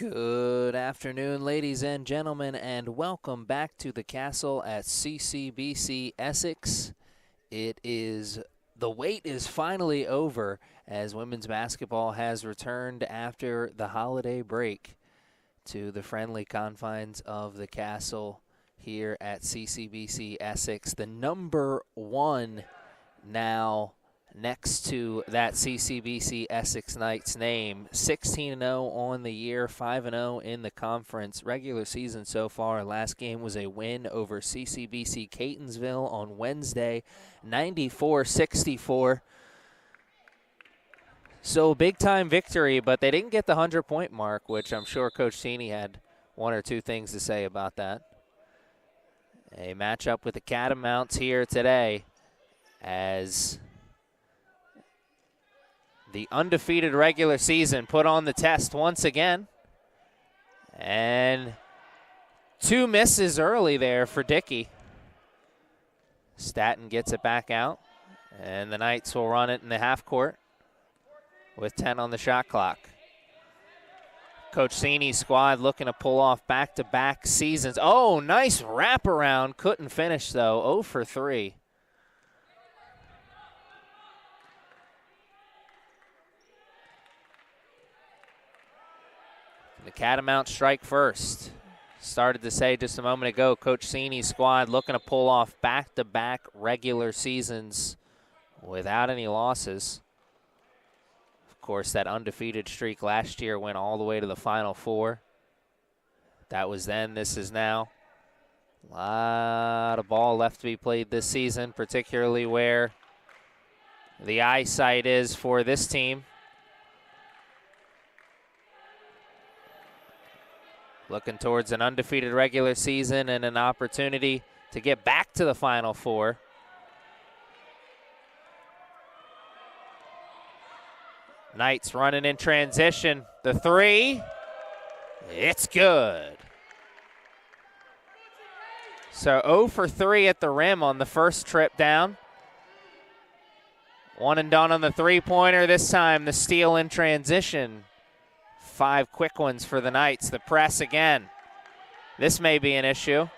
Good afternoon, ladies and gentlemen, and welcome back to the Castle at CCBC Essex. The wait is finally over as women's basketball has returned after the holiday break to the friendly confines of the Castle here at CCBC Essex. The number one now next to that CCBC Essex Knights name, 16-0 on the year, 5-0 in the conference regular season so far. Last game was a win over CCBC Catonsville on Wednesday, 94-64. So big-time victory, but they didn't get the 100-point mark, which I'm sure Coach Sini had one or two things to say about that. A matchup with the Catamounts here today as the undefeated regular season put on the test once again. And two misses early there for Dickey. Staton gets it back out, and the Knights will run it in the half court with 10 on the shot clock. Coach Sini's squad looking to pull off back-to-back seasons. Oh, nice wraparound. Couldn't finish, though. 0 for 3. The Catamounts strike first. Started to say just a moment ago, Coach Sini's squad looking to pull off back-to-back regular seasons without any losses. Of course, that undefeated streak last year went all the way to the Final Four. That was then, this is now. A lot of ball left to be played this season, particularly where the eyesight is for this team. Looking towards an undefeated regular season and an opportunity to get back to the Final Four. Knights running in transition. The three, it's good. So 0 for 3 at the rim on the first trip down. One and done on the three-pointer. This time the steal in transition. 5 quick ones for the Knights. The press again. This may be an issue.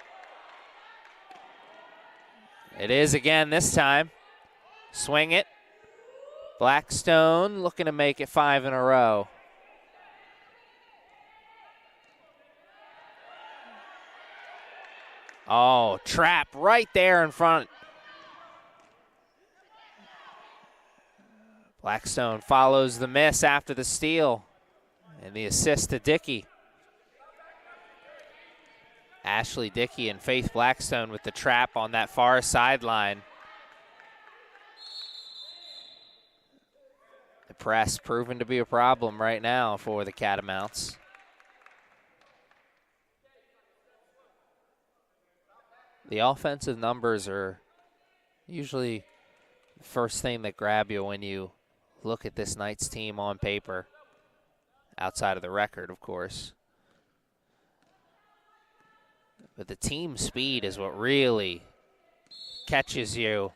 It is again this time. Swing it. Blackstone looking to make it 5 in a row. Oh, trap right there in front. Blackstone follows the miss after the steal. And the assist to Dickey. Ashley Dickey and Faith Blackstone with the trap on that far sideline. The press proven to be a problem right now for the Catamounts. The offensive numbers are usually the first thing that grab you when you look at this Knights team on paper. Outside of the record, of course. But the team speed is what really catches you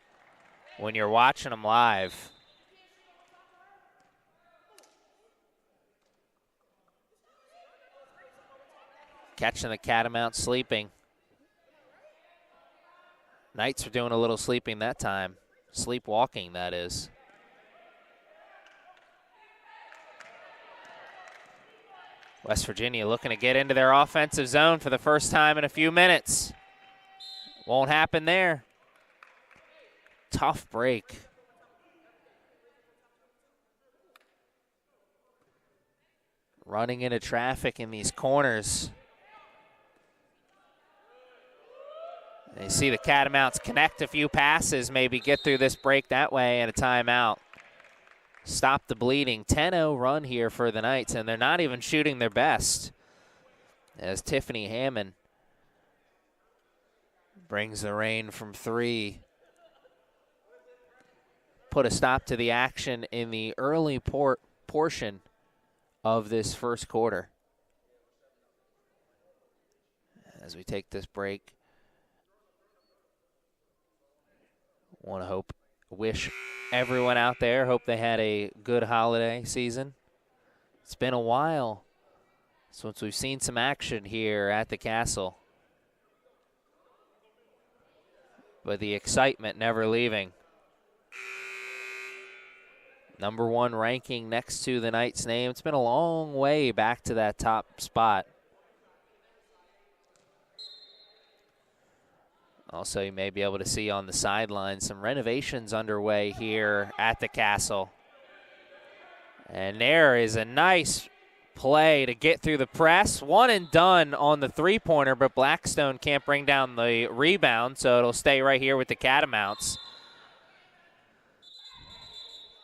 when you're watching them live. Catching the Catamounts sleeping. Knights are doing a little sleeping that time. Sleepwalking, that is. West Virginia looking to get into their offensive zone for the first time in a few minutes. Won't happen there. Tough break. Running into traffic in these corners. And you see the Catamounts connect a few passes, maybe get through this break that way, and a timeout. Stop the bleeding. 10-0 run here for the Knights, and they're not even shooting their best. As Tiffany Hammond brings the rain from 3. Put a stop to the action in the early portion of this first quarter. As we take this break, want to wish everyone out there, hope they had a good holiday season. It's been a while Since we've seen some action here at the Castle. But the excitement never leaving. Number 1 ranking next to the Knights' name. It's been a long way back to that top spot. Also, you may be able to see on the sideline some renovations underway here at the Castle. And there is a nice play to get through the press. One and done on the three-pointer, but Blackstone can't bring down the rebound, so it'll stay right here with the Catamounts.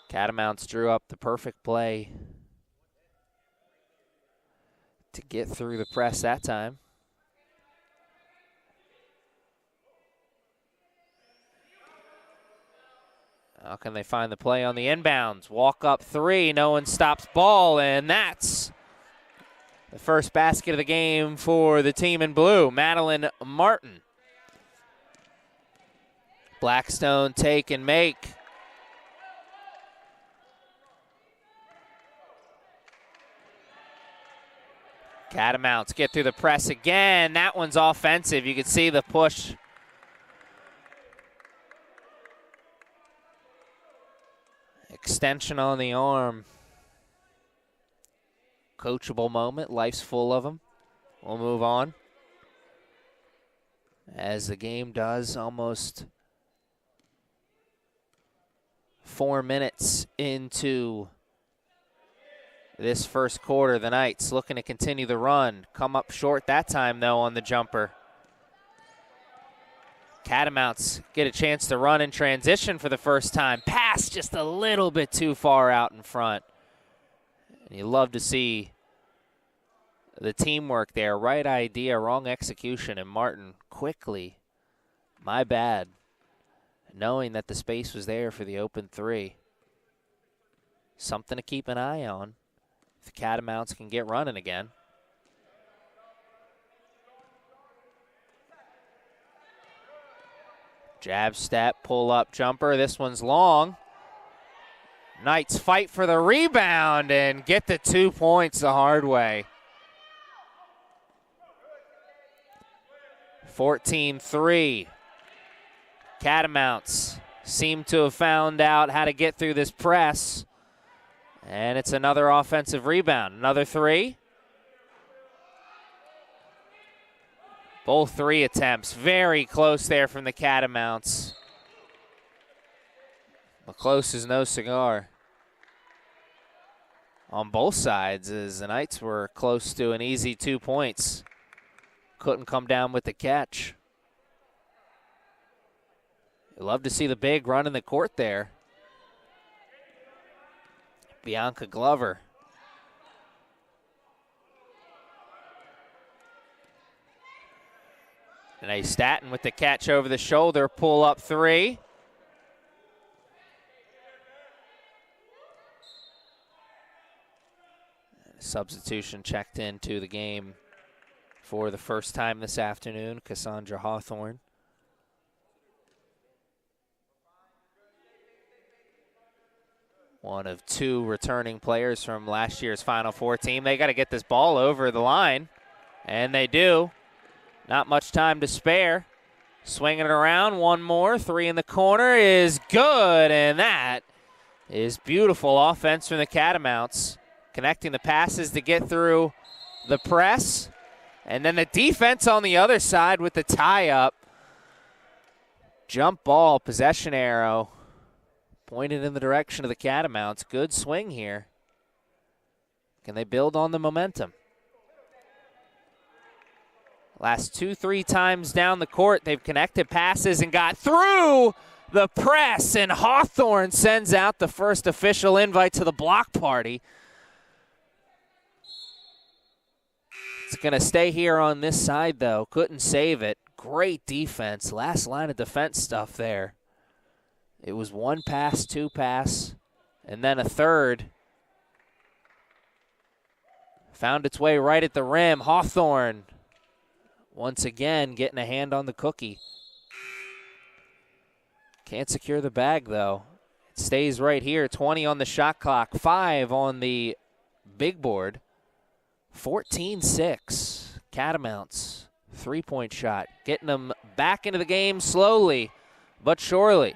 Catamounts drew up the perfect play to get through the press that time. How can they find the play on the inbounds? Walk up 3, no one stops ball, and that's the first basket of the game for the team in blue, Madeline Martin. Blackstone take and make. Catamounts get through the press again. That one's offensive. You can see the push. Extension on the arm. Coachable moment. Life's full of them. We'll move on. As the game does, almost 4 minutes into this first quarter. The Knights looking to continue the run. Come up short that time, though, on the jumper. Catamounts get a chance to run in transition for the first time. Pass just a little bit too far out in front. And you love to see the teamwork there. Right idea, wrong execution, and Martin quickly, my bad, knowing that the space was there for the open 3. Something to keep an eye on if the Catamounts can get running again. Jab step, pull up jumper. This one's long. Knights fight for the rebound and get the 2 points the hard way. 14-3. Catamounts seem to have found out how to get through this press. And it's another offensive rebound. Another 3. Both 3 attempts. Very close there from the Catamounts. But close is no cigar. On both sides, as the Knights were close to an easy 2 points. Couldn't come down with the catch. You love to see the big run in the court there. Bianca Glover. And a Staton with the catch over the shoulder, pull up 3. Substitution checked into the game for the first time this afternoon, Cassandra Hawthorne. One of 2 returning players from last year's Final Four team. They got to get this ball over the line, and they do. Not much time to spare. Swinging it around, one more. 3 in the corner is good, and that is beautiful offense from the Catamounts. Connecting the passes to get through the press. And then the defense on the other side with the tie-up. Jump ball, possession arrow. Pointed in the direction of the Catamounts. Good swing here. Can they build on the momentum? Last 2-3 times down the court, they've connected passes and got through the press, and Hawthorne sends out the first official invite to the block party. It's going to stay here on this side, though. Couldn't save it. Great defense. Last line of defense stuff there. It was 1 pass, 2 pass, and then a third. Found its way right at the rim. Hawthorne once again getting a hand on the cookie. Can't secure the bag, though. It stays right here. 20 on the shot clock, 5 on the big board 14-6. Catamounts, three-point shot. Getting them back into the game slowly but surely.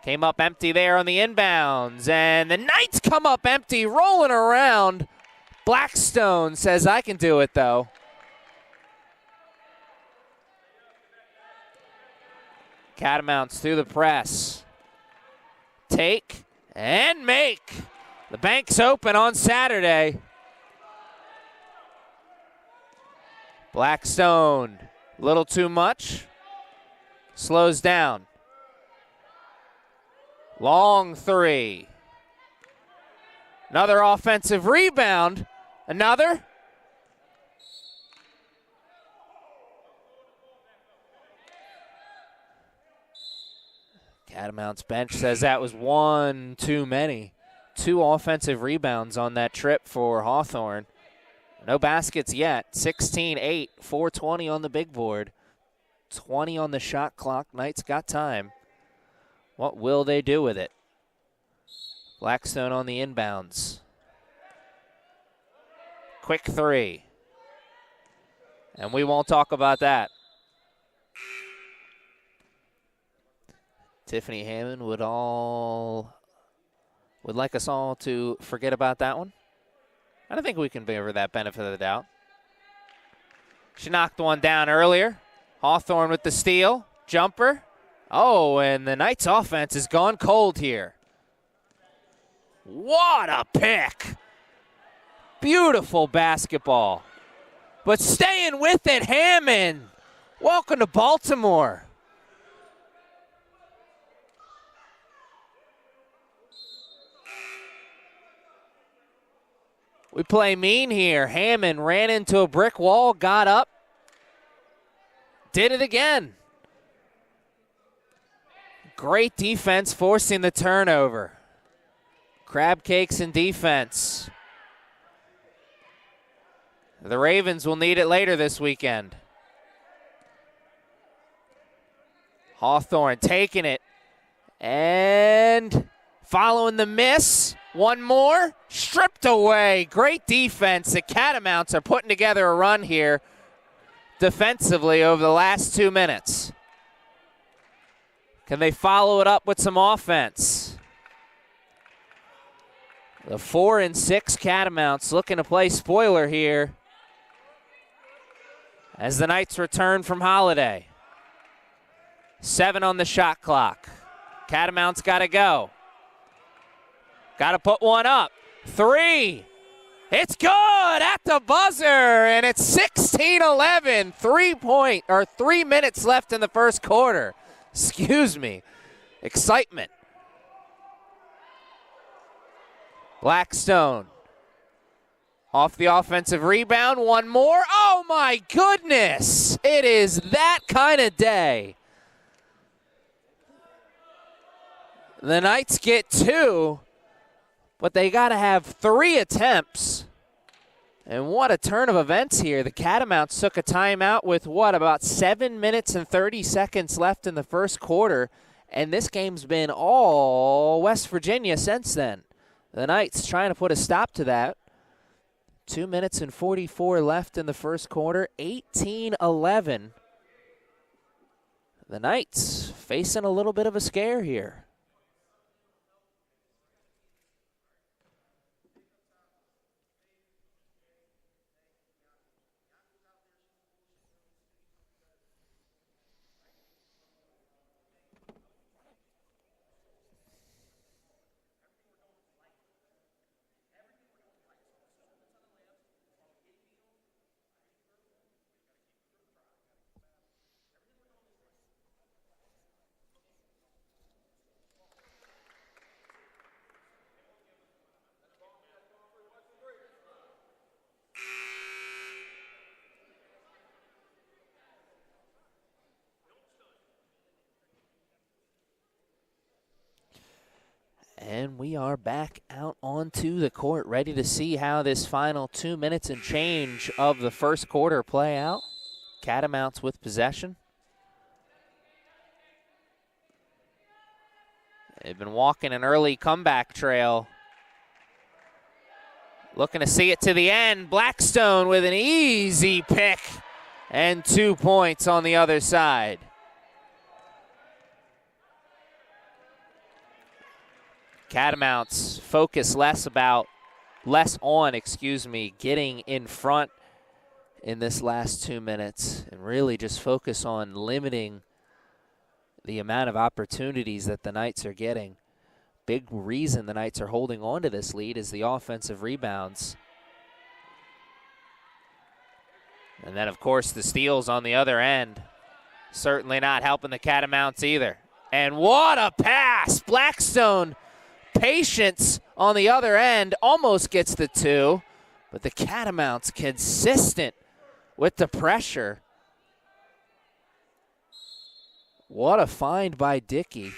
Came up empty there on the inbounds, and the Knights come up empty, rolling around. Blackstone says, I can do it, though. Catamounts through the press. Take and make. The bank's open on Saturday. Blackstone, a little too much. Slows down. Long three. Another offensive rebound. Another. Catamounts bench says that was one too many. 2 offensive rebounds on that trip for Hawthorne. No baskets yet. 16-8, 4:20 on the big board. 20 on the shot clock. Knights got time. What will they do with it? Blackstone on the inbounds. Quick three. And we won't talk about that. Tiffany Hammond would like us all to forget about that one. I don't think we can give her that benefit of the doubt. She knocked one down earlier. Hawthorne with the steal. Jumper. Oh, and the Knights offense has gone cold here. What a pick. Beautiful basketball. But staying with it, Hammond. Welcome to Baltimore. We play mean here. Hammond ran into a brick wall, got up, did it again. Great defense forcing the turnover. Crab cakes in defense. The Ravens will need it later this weekend. Hawthorne taking it and following the miss. One more, stripped away. Great defense. The Catamounts are putting together a run here defensively over the last 2 minutes. Can they follow it up with some offense? The 4-6 Catamounts looking to play spoiler here as the Knights return from holiday. 7 on the shot clock. Catamounts got to go. Got to put one up. 3. It's good at the buzzer, and it's 16-11. 3 minutes left in the first quarter. Excuse me. Excitement. Blackstone. Off the offensive rebound. One more. Oh, my goodness. It is that kind of day. The Knights get 2. But they got to have 3 attempts. And what a turn of events here. The Catamounts took a timeout with, about 7 minutes and 30 seconds left in the first quarter. And this game's been all West Virginia since then. The Knights trying to put a stop to that. 2 minutes and 44 left in the first quarter. 18-11. The Knights facing a little bit of a scare here. And we are back out onto the court, ready to see how this final 2 minutes and change of the first quarter play out. Catamounts with possession. They've been walking an early comeback trail. Looking to see it to the end. Blackstone with an easy pick and 2 points on the other side. Catamounts focus less on, getting in front in this last 2 minutes and really just focus on limiting the amount of opportunities that the Knights are getting. Big reason the Knights are holding on to this lead is the offensive rebounds. And then, of course, the steals on the other end. Certainly not helping the Catamounts either. And what a pass! Blackstone, patience on the other end, almost gets the 2. But the Catamounts consistent with the pressure. What a find by Dickey.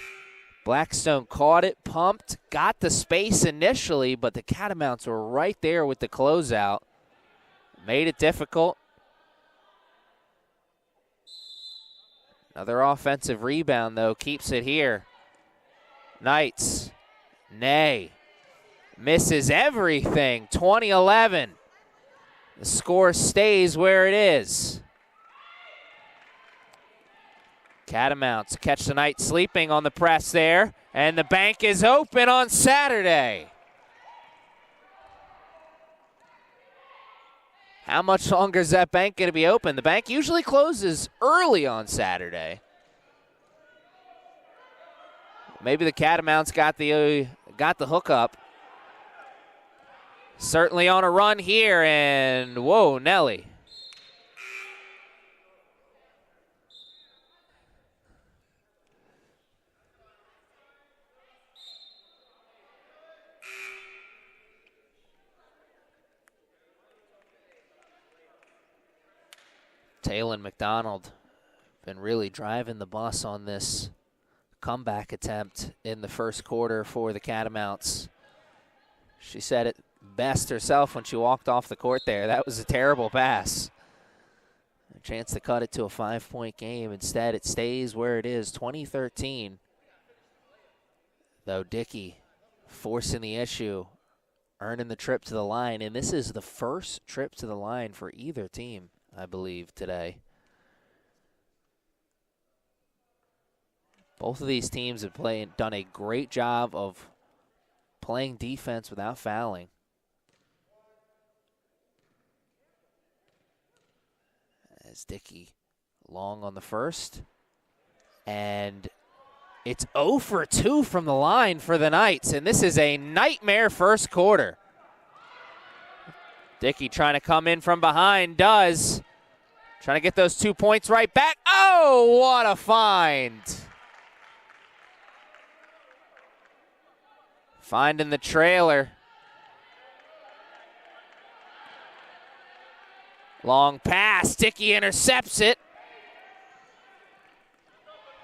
Blackstone caught it, pumped, got the space initially, but the Catamounts were right there with the closeout. Made it difficult. Another offensive rebound, though, keeps it here. Knights, Nay, misses everything, 20-11. The score stays where it is. Catamounts catch the Knights sleeping on the press there, and the bank is open on Saturday. How much longer is that bank going to be open? The bank usually closes early on Saturday. Maybe the Catamounts got the hookup. Certainly on a run here, and whoa, Nelly. Taylor McDonald been really driving the bus on this comeback attempt in the first quarter for the Catamounts. She said it best herself when she walked off the court there. That was a terrible pass. A chance to cut it to a 5-point game. Instead, it stays where it is, 20-13. Though Dickey forcing the issue, earning the trip to the line. And this is the first trip to the line for either team, I believe, today. Both of these teams have done a great job of playing defense without fouling. As Dickey long on the first. And it's 0 for 2 from the line for the Knights, and this is a nightmare first quarter. Dickey trying to come in from behind, does. Trying to get those 2 points right back. Oh, what a find. Finding the trailer. Long pass, Dickey intercepts it.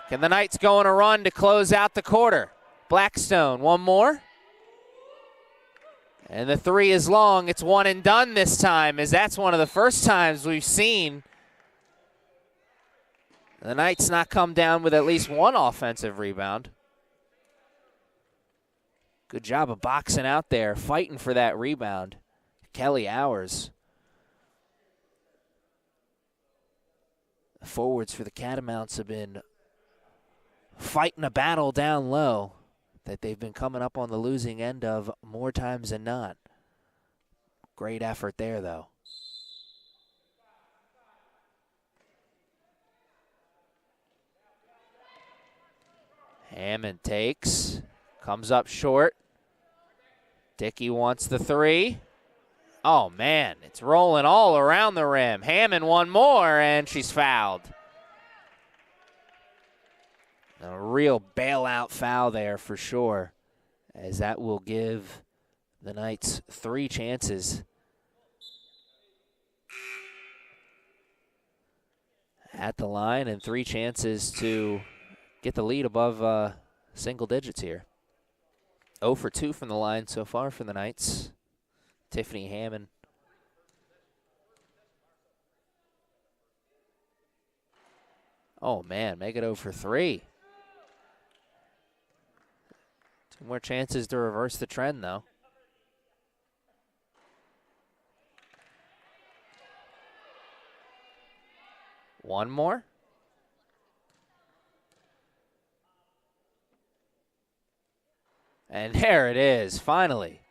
Can the Knights go on a run to close out the quarter? Blackstone, one more. And the 3 is long. It's one and done this time, as that's one of the first times we've seen the Knights not come down with at least one offensive rebound. Good job of boxing out there, fighting for that rebound. Kelly Hours. The forwards for the Catamounts have been fighting a battle down low that they've been coming up on the losing end of more times than not. Great effort there, though. Hammond takes, comes up short. Dickey wants the 3. Oh, man, it's rolling all around the rim. Hammond one more, and she's fouled. A real bailout foul there for sure, as that will give the Knights 3 chances at the line and 3 chances to get the lead above single digits here. 0 for 2 from the line so far for the Knights. Tiffany Hammond. Oh, man, make it 0 for 3. 2 more chances to reverse the trend, though. One more. And there it is, finally.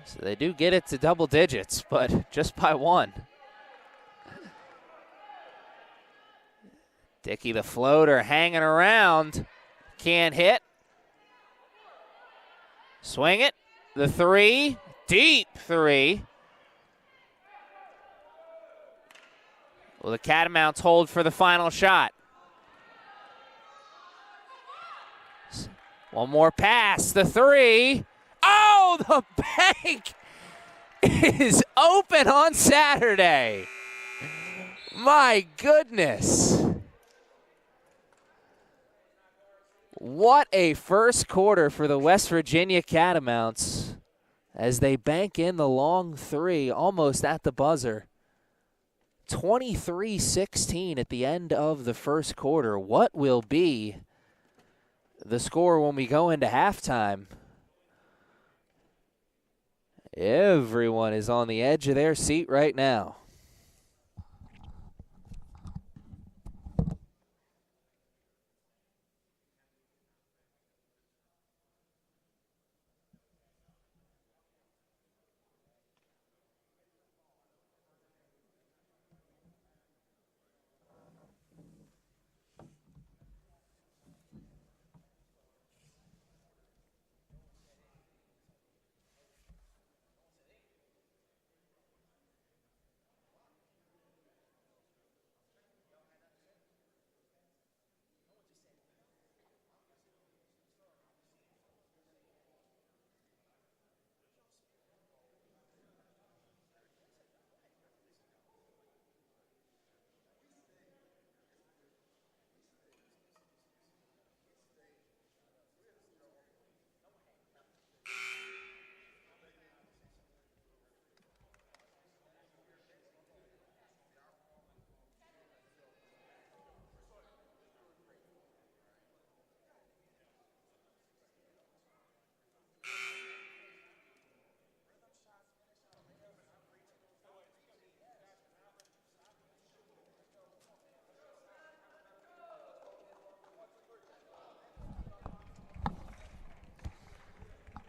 So they do get it to double digits, but just by one. Dickey the floater hanging around. Can't hit. Swing it. The three. Deep three. Will the Catamounts hold for the final shot? One more pass. The three. Oh, the bank is open on Saturday. My goodness. What a first quarter for the West Virginia Catamounts as they bank in the long three almost at the buzzer. 23-16 at the end of the first quarter. What will be the score when we go into halftime? Everyone is on the edge of their seat right now.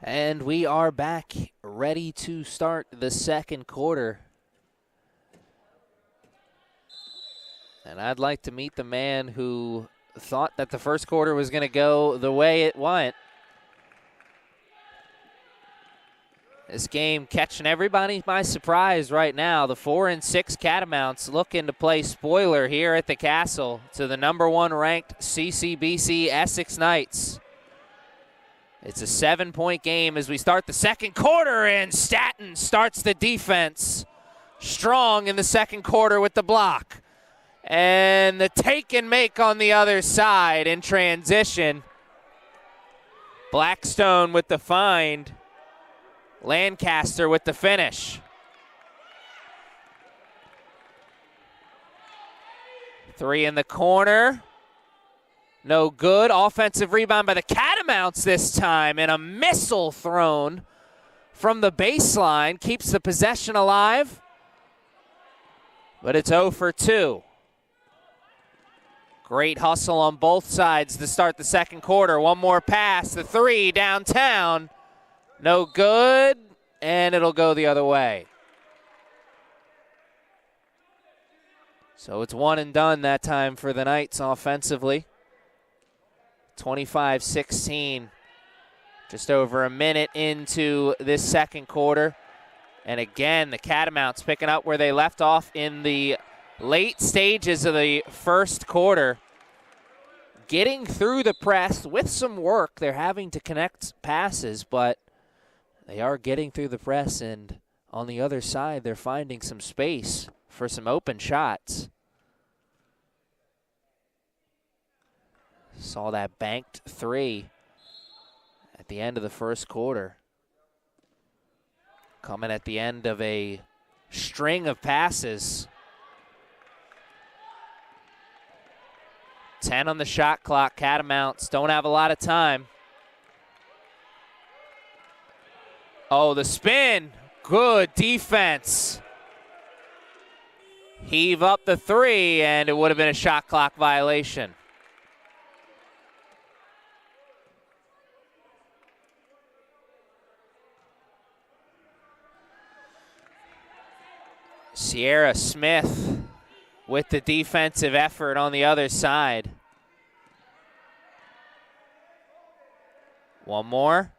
And we are back, ready to start the second quarter. And I'd like to meet the man who thought that the first quarter was going to go the way it went. This game catching everybody by surprise right now. The 4-6 Catamounts looking to play spoiler here at the Castle to the #1 ranked CCBC Essex Knights. It's a 7-point game as we start the second quarter, and Staton starts the defense strong in the second quarter with the block. And the take and make on the other side in transition. Blackstone with the find. Lancaster with the finish. Three in the corner. No good. Offensive rebound by the Catamounts this time, and a missile thrown from the baseline. Keeps the possession alive, but it's 0 for 2. Great hustle on both sides to start the second quarter. One more pass. The three downtown. No good, and it'll go the other way. So it's one and done that time for the Knights offensively. 25-16, just over a minute into this second quarter. And again, the Catamounts picking up where they left off in the late stages of the first quarter. Getting through the press with some work. They're having to connect passes, but they are getting through the press, and on the other side, they're finding some space for some open shots. Saw that banked three at the end of the first quarter. Coming at the end of a string of passes. 10 on the shot clock. Catamounts don't have a lot of time. Oh, the spin. good defense. Heave up the three, and it would have been a shot clock violation. Sierra Smith with the defensive effort on the other side. One more.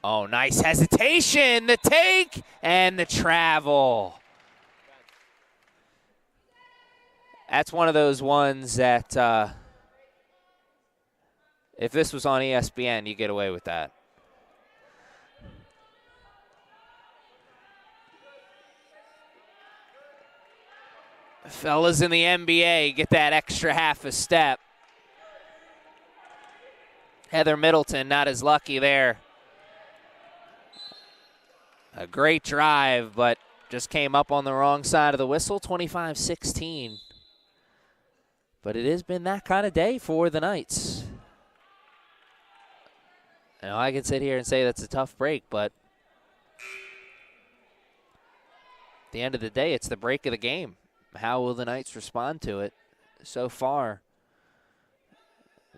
Oh, nice hesitation. The take and the travel. That's one of those ones that if this was on ESPN, you get away with that. Fellas in the NBA get that extra half a step. Heather Middleton not as lucky there. A great drive, but just came up on the wrong side of the whistle, 25-16. But it has been that kind of day for the Knights. Now, I can sit here and say that's a tough break, but at the end of the day, it's the break of the game. How will the Knights respond to it? So far,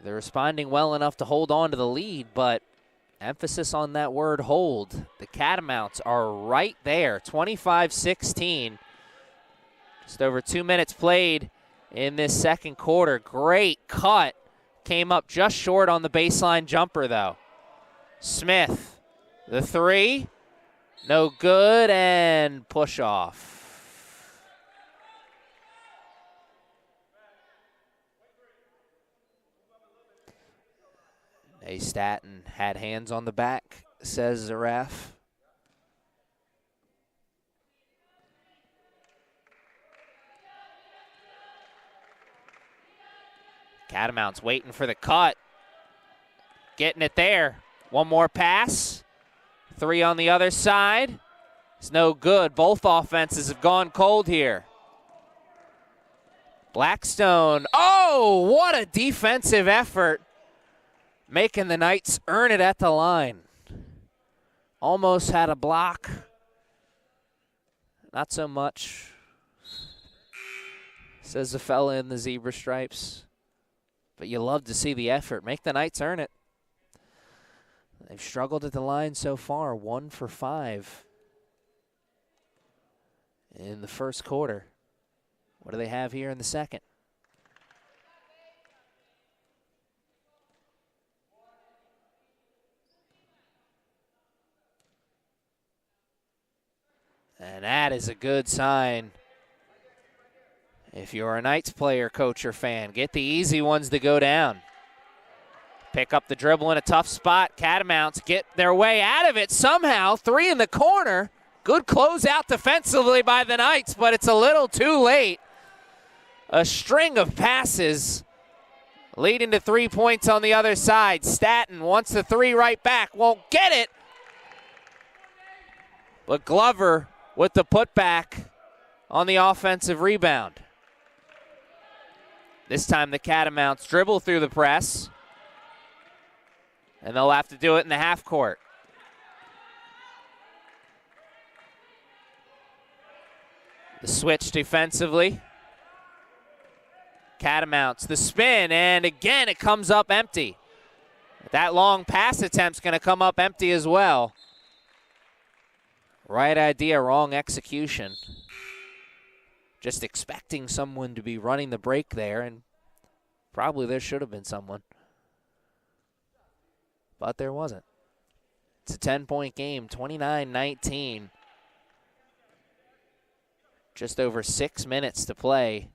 they're responding well enough to hold on to the lead, but emphasis on that word hold. The Catamounts are right there, 25-16. Just over 2 minutes played in this second quarter. Great cut. Came up just short on the baseline jumper, though. Smith, the three. No good, and push off. A Staten had hands on the back, says the ref. Catamounts waiting for the cut. Getting it there. One more pass. Three on the other side. It's no good. Both offenses have gone cold here. Blackstone. Oh, what a defensive effort. Making the Knights earn it at the line. Almost had a block. Not so much, says the fella in the zebra stripes. But you love to see the effort. Make the Knights earn it. They've struggled at the line so far, 1 for 5 in the first quarter. What do they have here in the second? And that is a good sign. If you're a Knights player, coach, or fan, get the easy ones to go down. Pick up the dribble in a tough spot. Catamounts get their way out of it somehow. Three in the corner. Good closeout defensively by the Knights, but it's a little too late. A string of passes leading to 3 points on the other side. Staten wants the three right back. Won't get it. But Glover with the putback on the offensive rebound. This time the Catamounts dribble through the press, and they'll have to do it in the half court. The switch defensively. Catamounts, the spin, and again it comes up empty. That long pass attempt's going to come up empty as well. Right idea, wrong execution. Just expecting someone to be running the break there, and probably there should have been someone. But there wasn't. It's a 10-point game, 29-19. Just over 6 minutes to play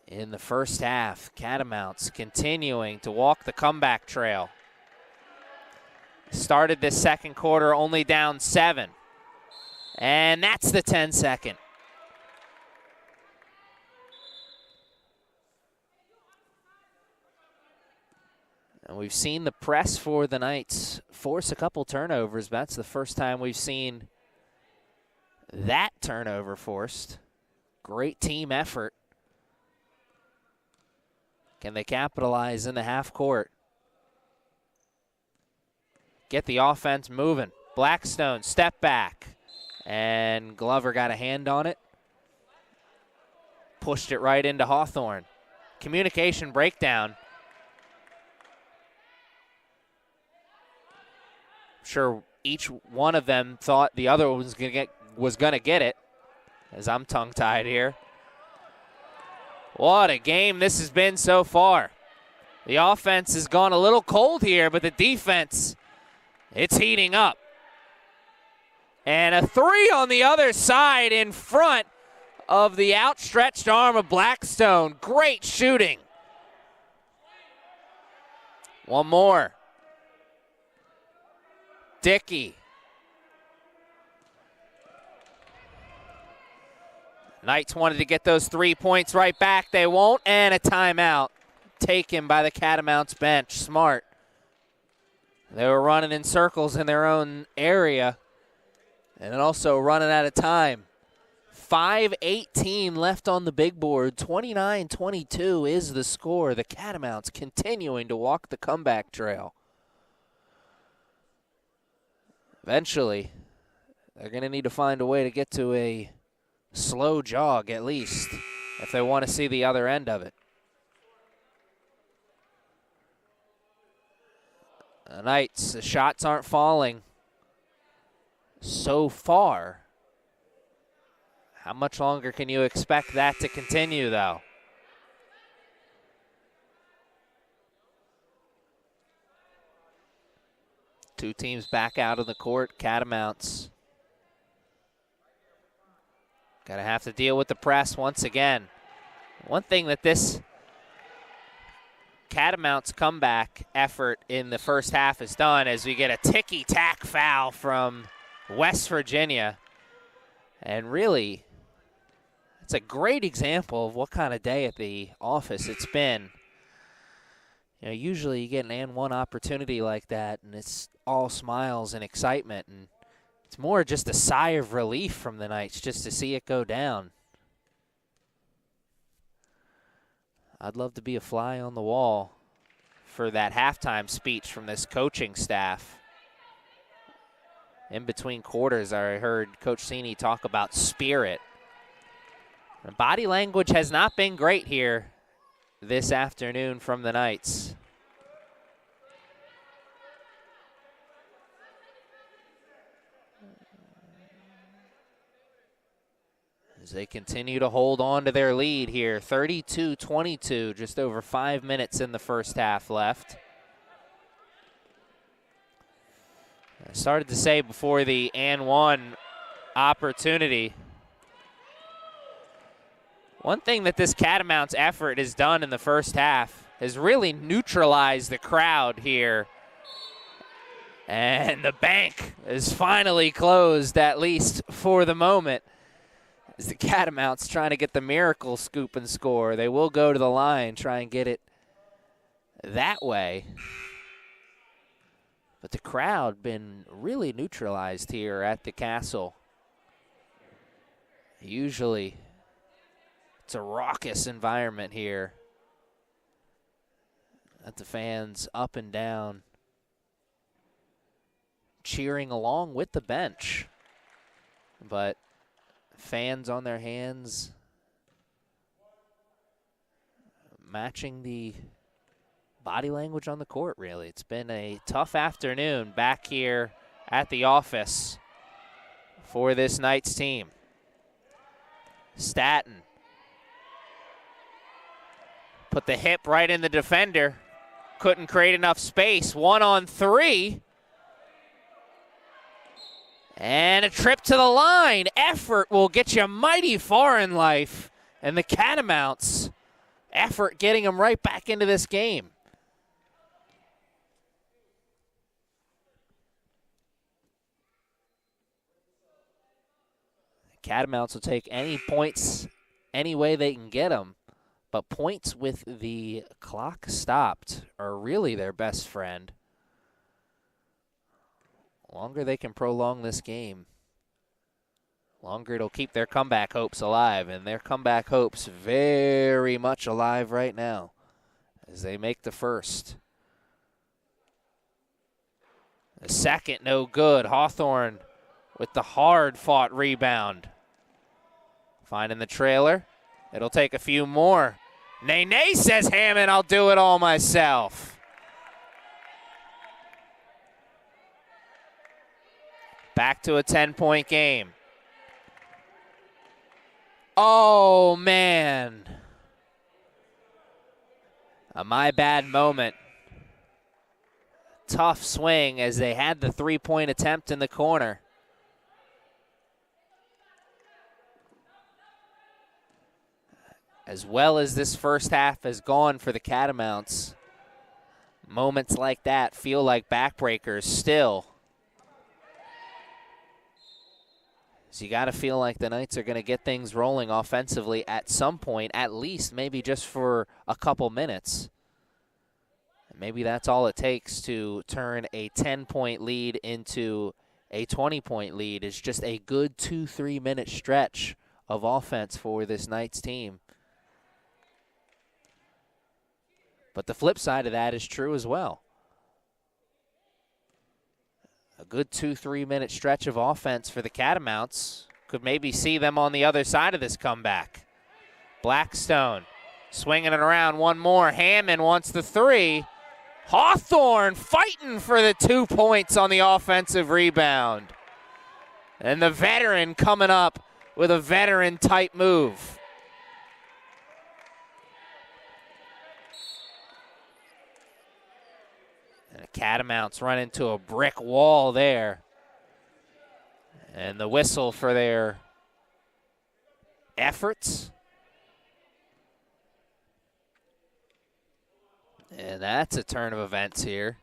in the first half. Catamounts continuing to walk the comeback trail. Started this second quarter only down 7. And that's the 10-second. And we've seen the press for the Knights force a couple turnovers. But that's the first time we've seen that turnover forced. Great team effort. Can they capitalize in the half court? Get the offense moving. Blackstone, step back. And Glover got a hand on it. Pushed it right into Hawthorne. Communication breakdown. I'm sure each one of them thought the other was gonna get it, as I'm tongue-tied here. What a game this has been so far. The offense has gone a little cold here, but the defense, it's heating up. And a three on the other side in front of the outstretched arm of Blackstone. Great shooting. One more. Dickey. Knights wanted to get those 3 points right back. They won't, and a timeout taken by the Catamounts bench. Smart. They were running in circles in their own area and also running out of time. 5:18 left on the big board. 29-22 is the score. The Catamounts continuing to walk the comeback trail. Eventually, they're going to need to find a way to get to a slow jog at least if they want to see the other end of it. The Knights, the shots aren't falling so far. How much longer can you expect that to continue, though? Two teams back out of the court. Catamounts gonna have to deal with the press once again. One thing that this Catamounts comeback effort in the first half has done is we get a ticky-tack foul from West Virginia. And really, it's a great example of what kind of day at the office it's been. You know, usually you get an and one opportunity like that, and it's all smiles and excitement, and it's more just a sigh of relief from the Knights just to see it go down. I'd love to be a fly on the wall for that halftime speech from this coaching staff. In between quarters, I heard Coach Cini talk about spirit. The body language has not been great here this afternoon from the Knights. As they continue to hold on to their lead here, 32-22, just over 5 minutes in the first half left. I started to say before the and one opportunity, one thing that this Catamounts effort has done in the first half is really neutralize the crowd here. And the bank is finally closed, at least for the moment, as the Catamounts trying to get the miracle scoop and score. They will go to the line, try and get it that way. But the crowd been really neutralized here at the Castle. Usually it's a raucous environment here. At the fans up and down, cheering along with the bench. But fans on their hands, matching the body language on the court, really. It's been a tough afternoon back here at the office for this Knights team. Staton put the hip right in the defender. Couldn't create enough space. 1-on-3. And a trip to the line. Effort will get you mighty far in life. And the Catamounts, effort getting them right back into this game. The Catamounts will take any points any way they can get them. But points with the clock stopped are really their best friend. Longer they can prolong this game, longer it'll keep their comeback hopes alive, and their comeback hopes very much alive right now as they make the first. The second, no good. Hawthorne with the hard-fought rebound. Finding the trailer. It'll take a few more. Nene says, Hammond, I'll do it all myself. Back to a 10-point game. Oh, man. A my bad moment. Tough swing as they had the three-point attempt in the corner. As well as this first half has gone for the Catamounts, moments like that feel like backbreakers still. So you got to feel like the Knights are going to get things rolling offensively at some point, at least maybe just for a couple minutes. And maybe that's all it takes to turn a 10-point lead into a 20-point lead, is just a good 2-3 minute stretch of offense for this Knights team. But the flip side of that is true as well. A good 2-3 minute stretch of offense for the Catamounts could maybe see them on the other side of this comeback. Blackstone swinging it around one more. Hammond wants the three. Hawthorne fighting for the 2 points on the offensive rebound. And the veteran coming up with a veteran-type move. And the Catamounts run into a brick wall there. And the whistle for their efforts. And that's a turn of events here,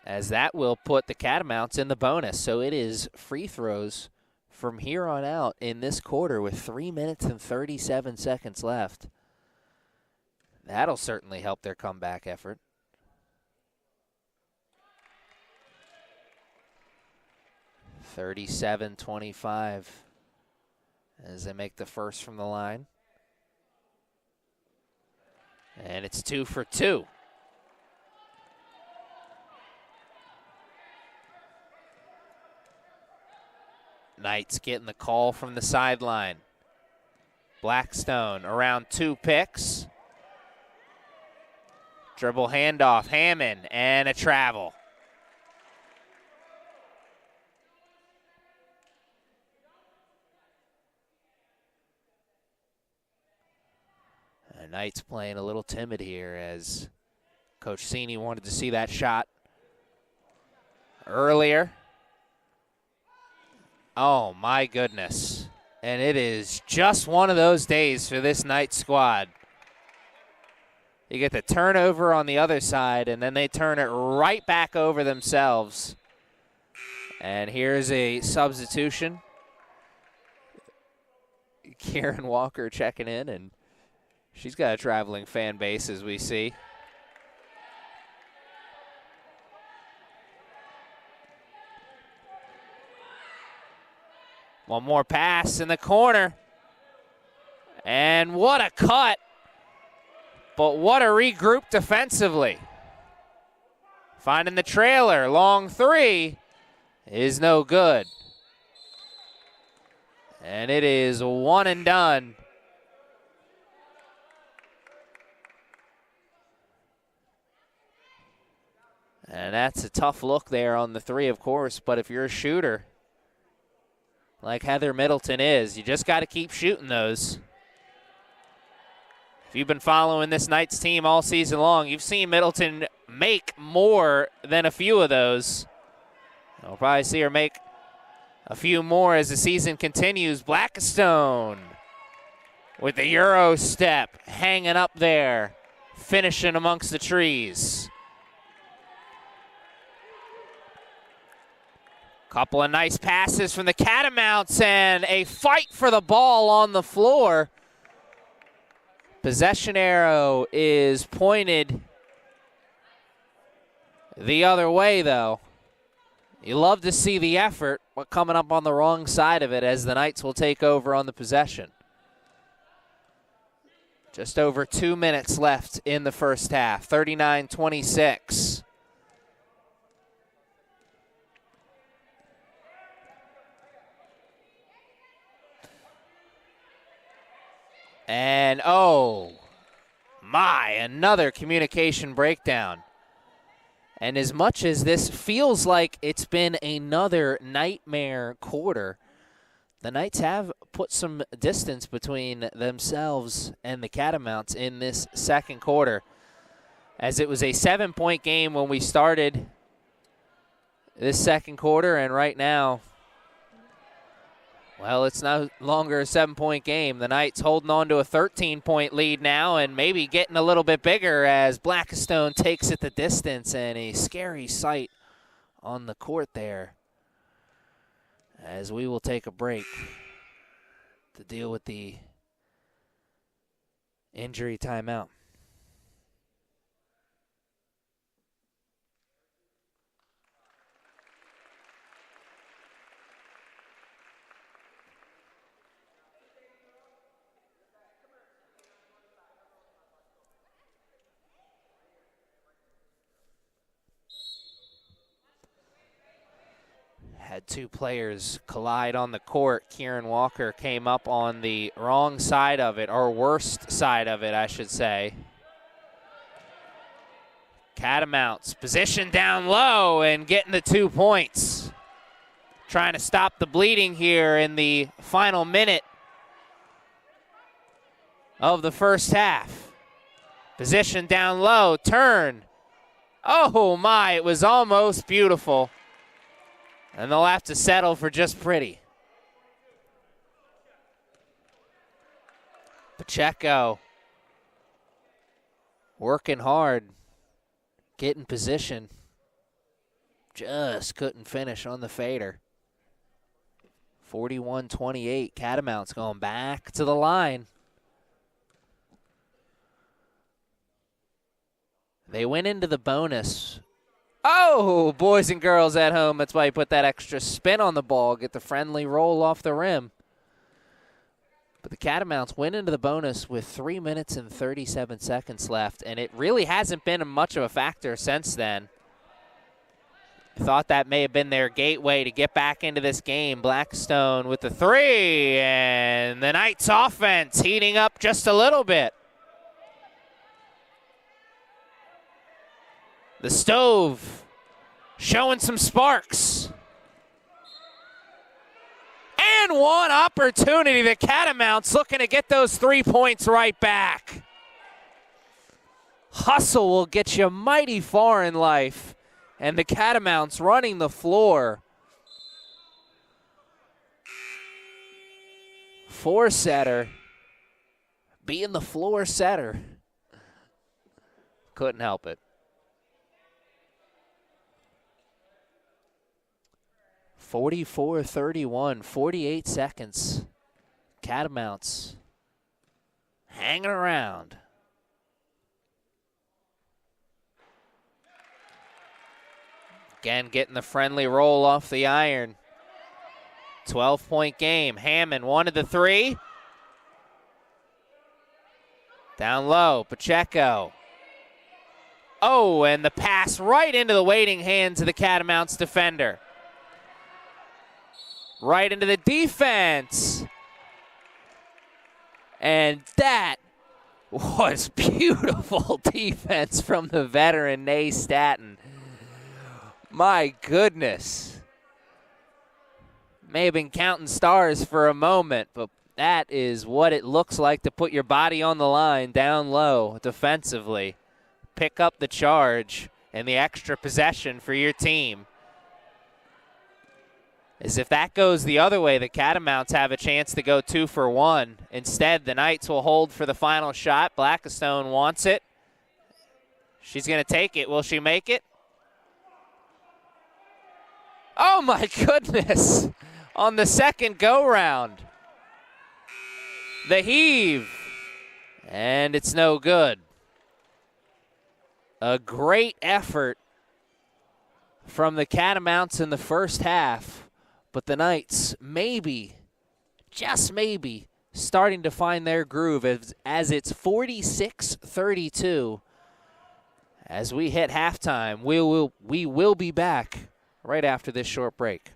as that will put the Catamounts in the bonus. So it is free throws from here on out in this quarter with 3 minutes and 37 seconds left. That'll certainly help their comeback effort. 37-25 as they make the first from the line. And it's 2 for 2. Knights getting the call from the sideline. Blackstone around 2 picks. Dribble handoff, Hammond, and a travel. Knights playing a little timid here, as Coach Cini wanted to see that shot earlier. Oh, my goodness. And it is just one of those days for this Knights squad. You get the turnover on the other side, and then they turn it right back over themselves. And here's a substitution. Karen Walker checking in, and she's got a traveling fan base, as we see. One more pass in the corner. And what a cut. But what a regroup defensively. Finding the trailer. Long three is no good. And it is one and done. And that's a tough look there on the three, of course. But if you're a shooter like Heather Middleton is, you just got to keep shooting those. If you've been following this Knights team all season long, you've seen Middleton make more than a few of those. You'll probably see her make a few more as the season continues. Blackstone with the Euro step, hanging up there, finishing amongst the trees. Couple of nice passes from the Catamounts and a fight for the ball on the floor. Possession arrow is pointed the other way, though. You love to see the effort, but coming up on the wrong side of it as the Knights will take over on the possession. Just over 2 minutes left in the first half, 39-26. And, oh, my, another communication breakdown. And as much as this feels like it's been another nightmare quarter, the Knights have put some distance between themselves and the Catamounts in this second quarter, as it was a 7-point game when we started this second quarter, and right now, well, it's no longer a 7-point game. The Knights holding on to a 13-point lead now and maybe getting a little bit bigger as Blackstone takes it the distance, and a scary sight on the court there as we will take a break to deal with the injury timeout. Had two players collide on the court. Kieran Walker came up on the wrong side of it, or worst side of it, I should say. Catamounts positioned down low and getting the 2 points. Trying to stop the bleeding here in the final minute of the first half. Position down low, turn. Oh my, it was almost beautiful. And they'll have to settle for just pretty. Pacheco working hard, getting position. Just couldn't finish on the fader. 41-28, Catamounts going back to the line. They went into the bonus. Oh, boys and girls at home, that's why you put that extra spin on the ball, get the friendly roll off the rim. But the Catamounts went into the bonus with 3 minutes and 37 seconds left, and it really hasn't been much of a factor since then. I thought that may have been their gateway to get back into this game. Blackstone with the three, and the Knights offense heating up just a little bit. The Stove showing some sparks. And one opportunity. The Catamounts looking to get those 3 points right back. Hustle will get you mighty far in life. And the Catamounts running the floor. Four setter. Being the floor setter. Couldn't help it. 44-31, 48 seconds. Catamounts hanging around. Again, getting the friendly roll off the iron. 12-point game. Hammond wanted the three. Down low, Pacheco. Oh, and the pass right into the waiting hands of the Catamounts defender. Right into the defense. And that was beautiful defense from the veteran, Nay Staton. My goodness. May have been counting stars for a moment, but that is what it looks like to put your body on the line down low defensively. Pick up the charge and the extra possession for your team. As if that goes the other way, the Catamounts have a chance to go 2 for 1. Instead, the Knights will hold for the final shot. Blackstone wants it. She's going to take it. Will she make it? Oh, my goodness. On the second go-round. The heave. And it's no good. A great effort from the Catamounts in the first half. But the Knights maybe, just maybe, starting to find their groove as it's 46-32. As we hit halftime, we will be back right after this short break.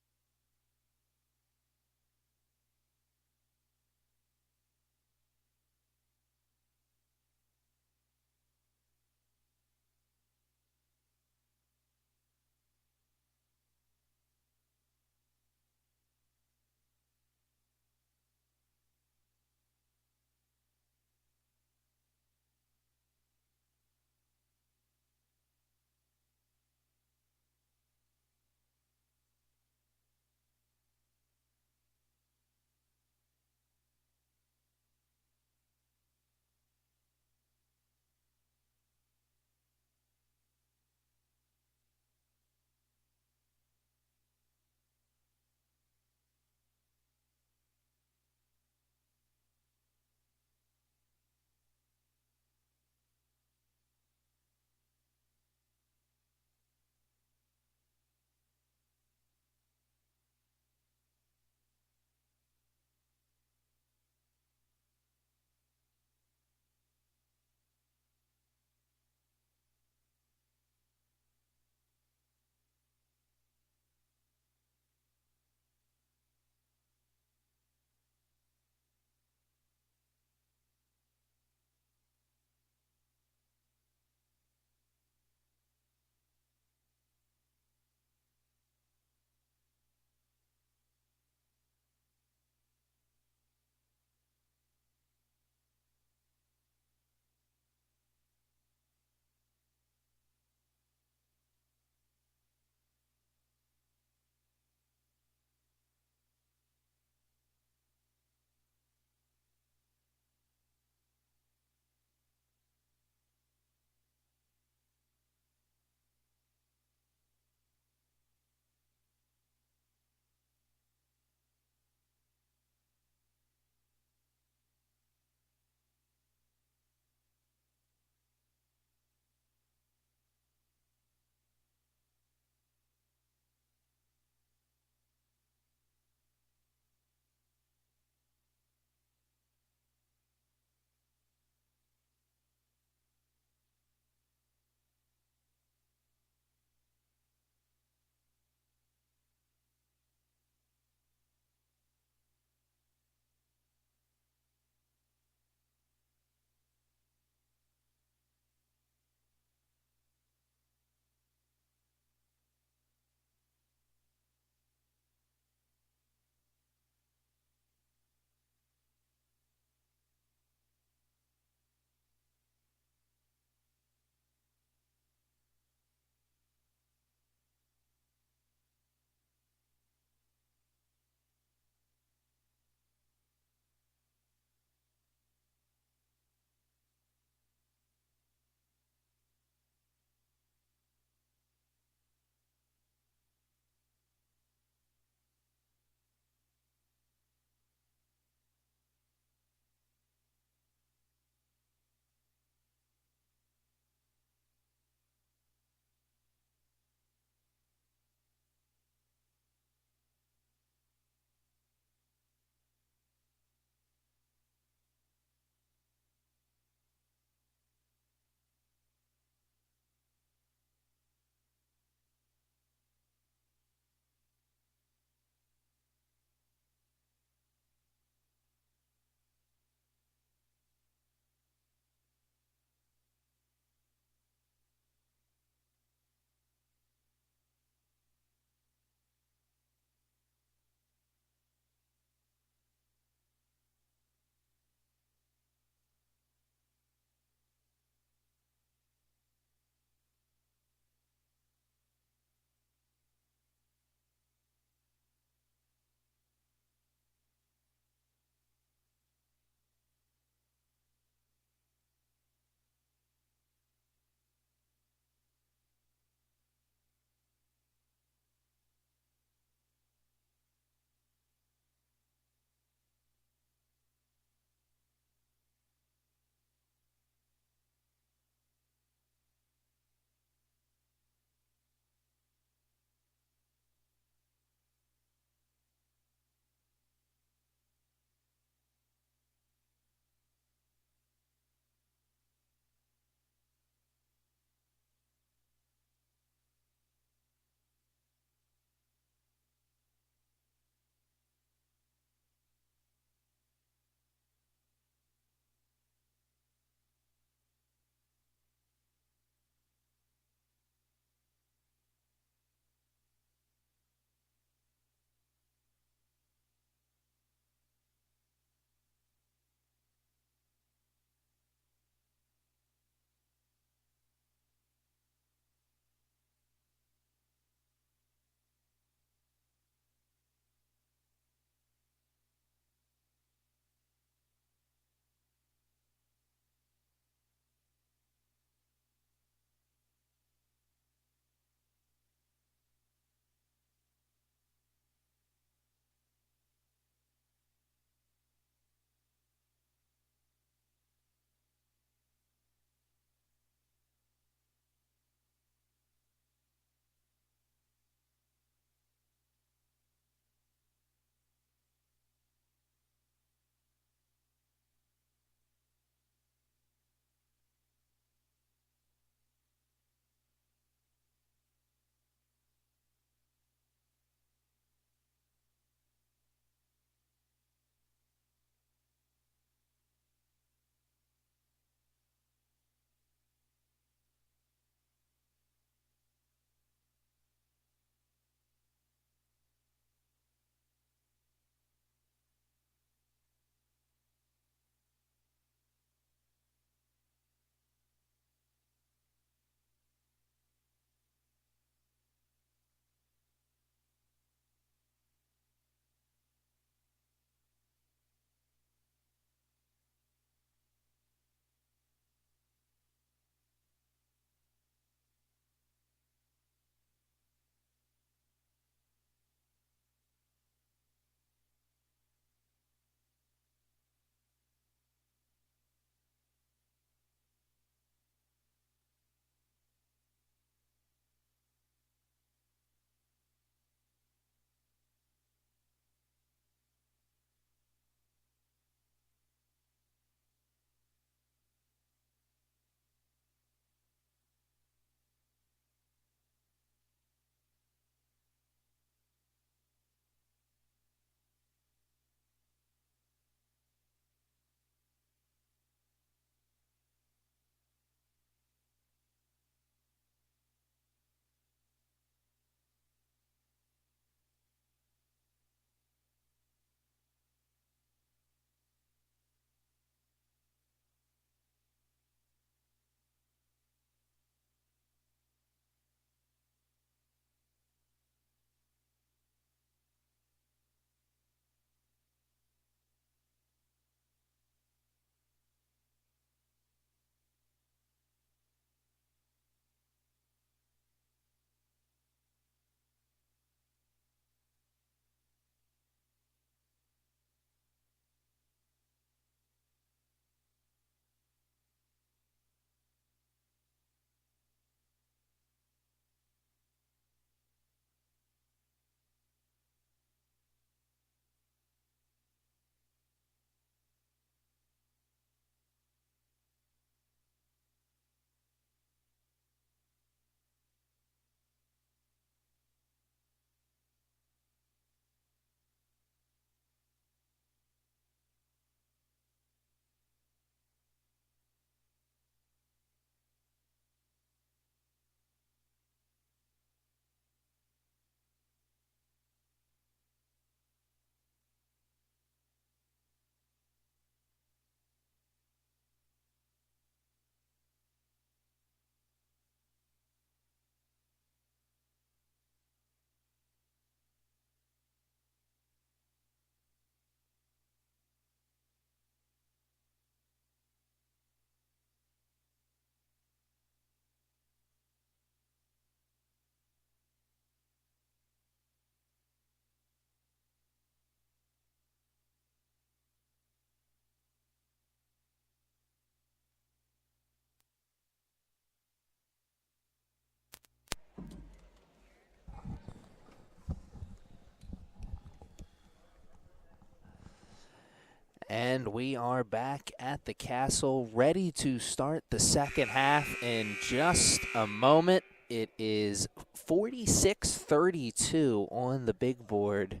And we are back at the Castle, ready to start the second half in just a moment. It is 46-32 on the big board.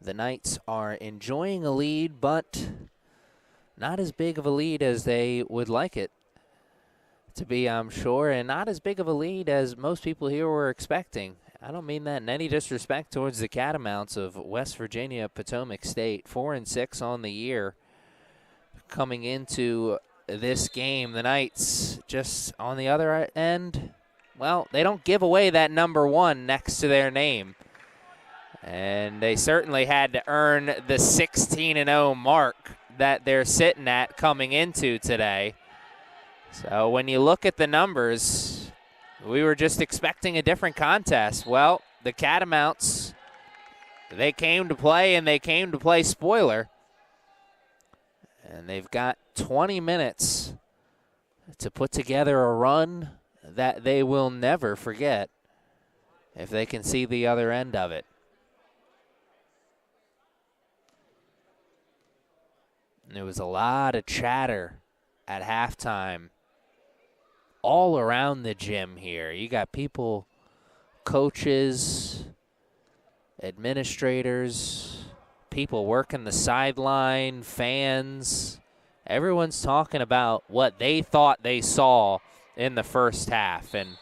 The Knights are enjoying a lead, but not as big of a lead as they would like it to be, I'm sure, and not as big of a lead as most people here were expecting. I don't mean that in any disrespect towards the Catamounts of West Virginia, Potomac State, 4-6 on the year. Coming into this game, the Knights just on the other end, well, they don't give away that number 1 next to their name. And they certainly had to earn the 16-0 mark that they're sitting at coming into today. So when you look at the numbers, we were just expecting a different contest. Well, the Catamounts, they came to play, and they came to play spoiler. And they've got 20 minutes to put together a run that they will never forget if they can see the other end of it. There was a lot of chatter at halftime all around the gym here. You got people, coaches, administrators, people working the sideline, fans. Everyone's talking about what they thought they saw in the first half. And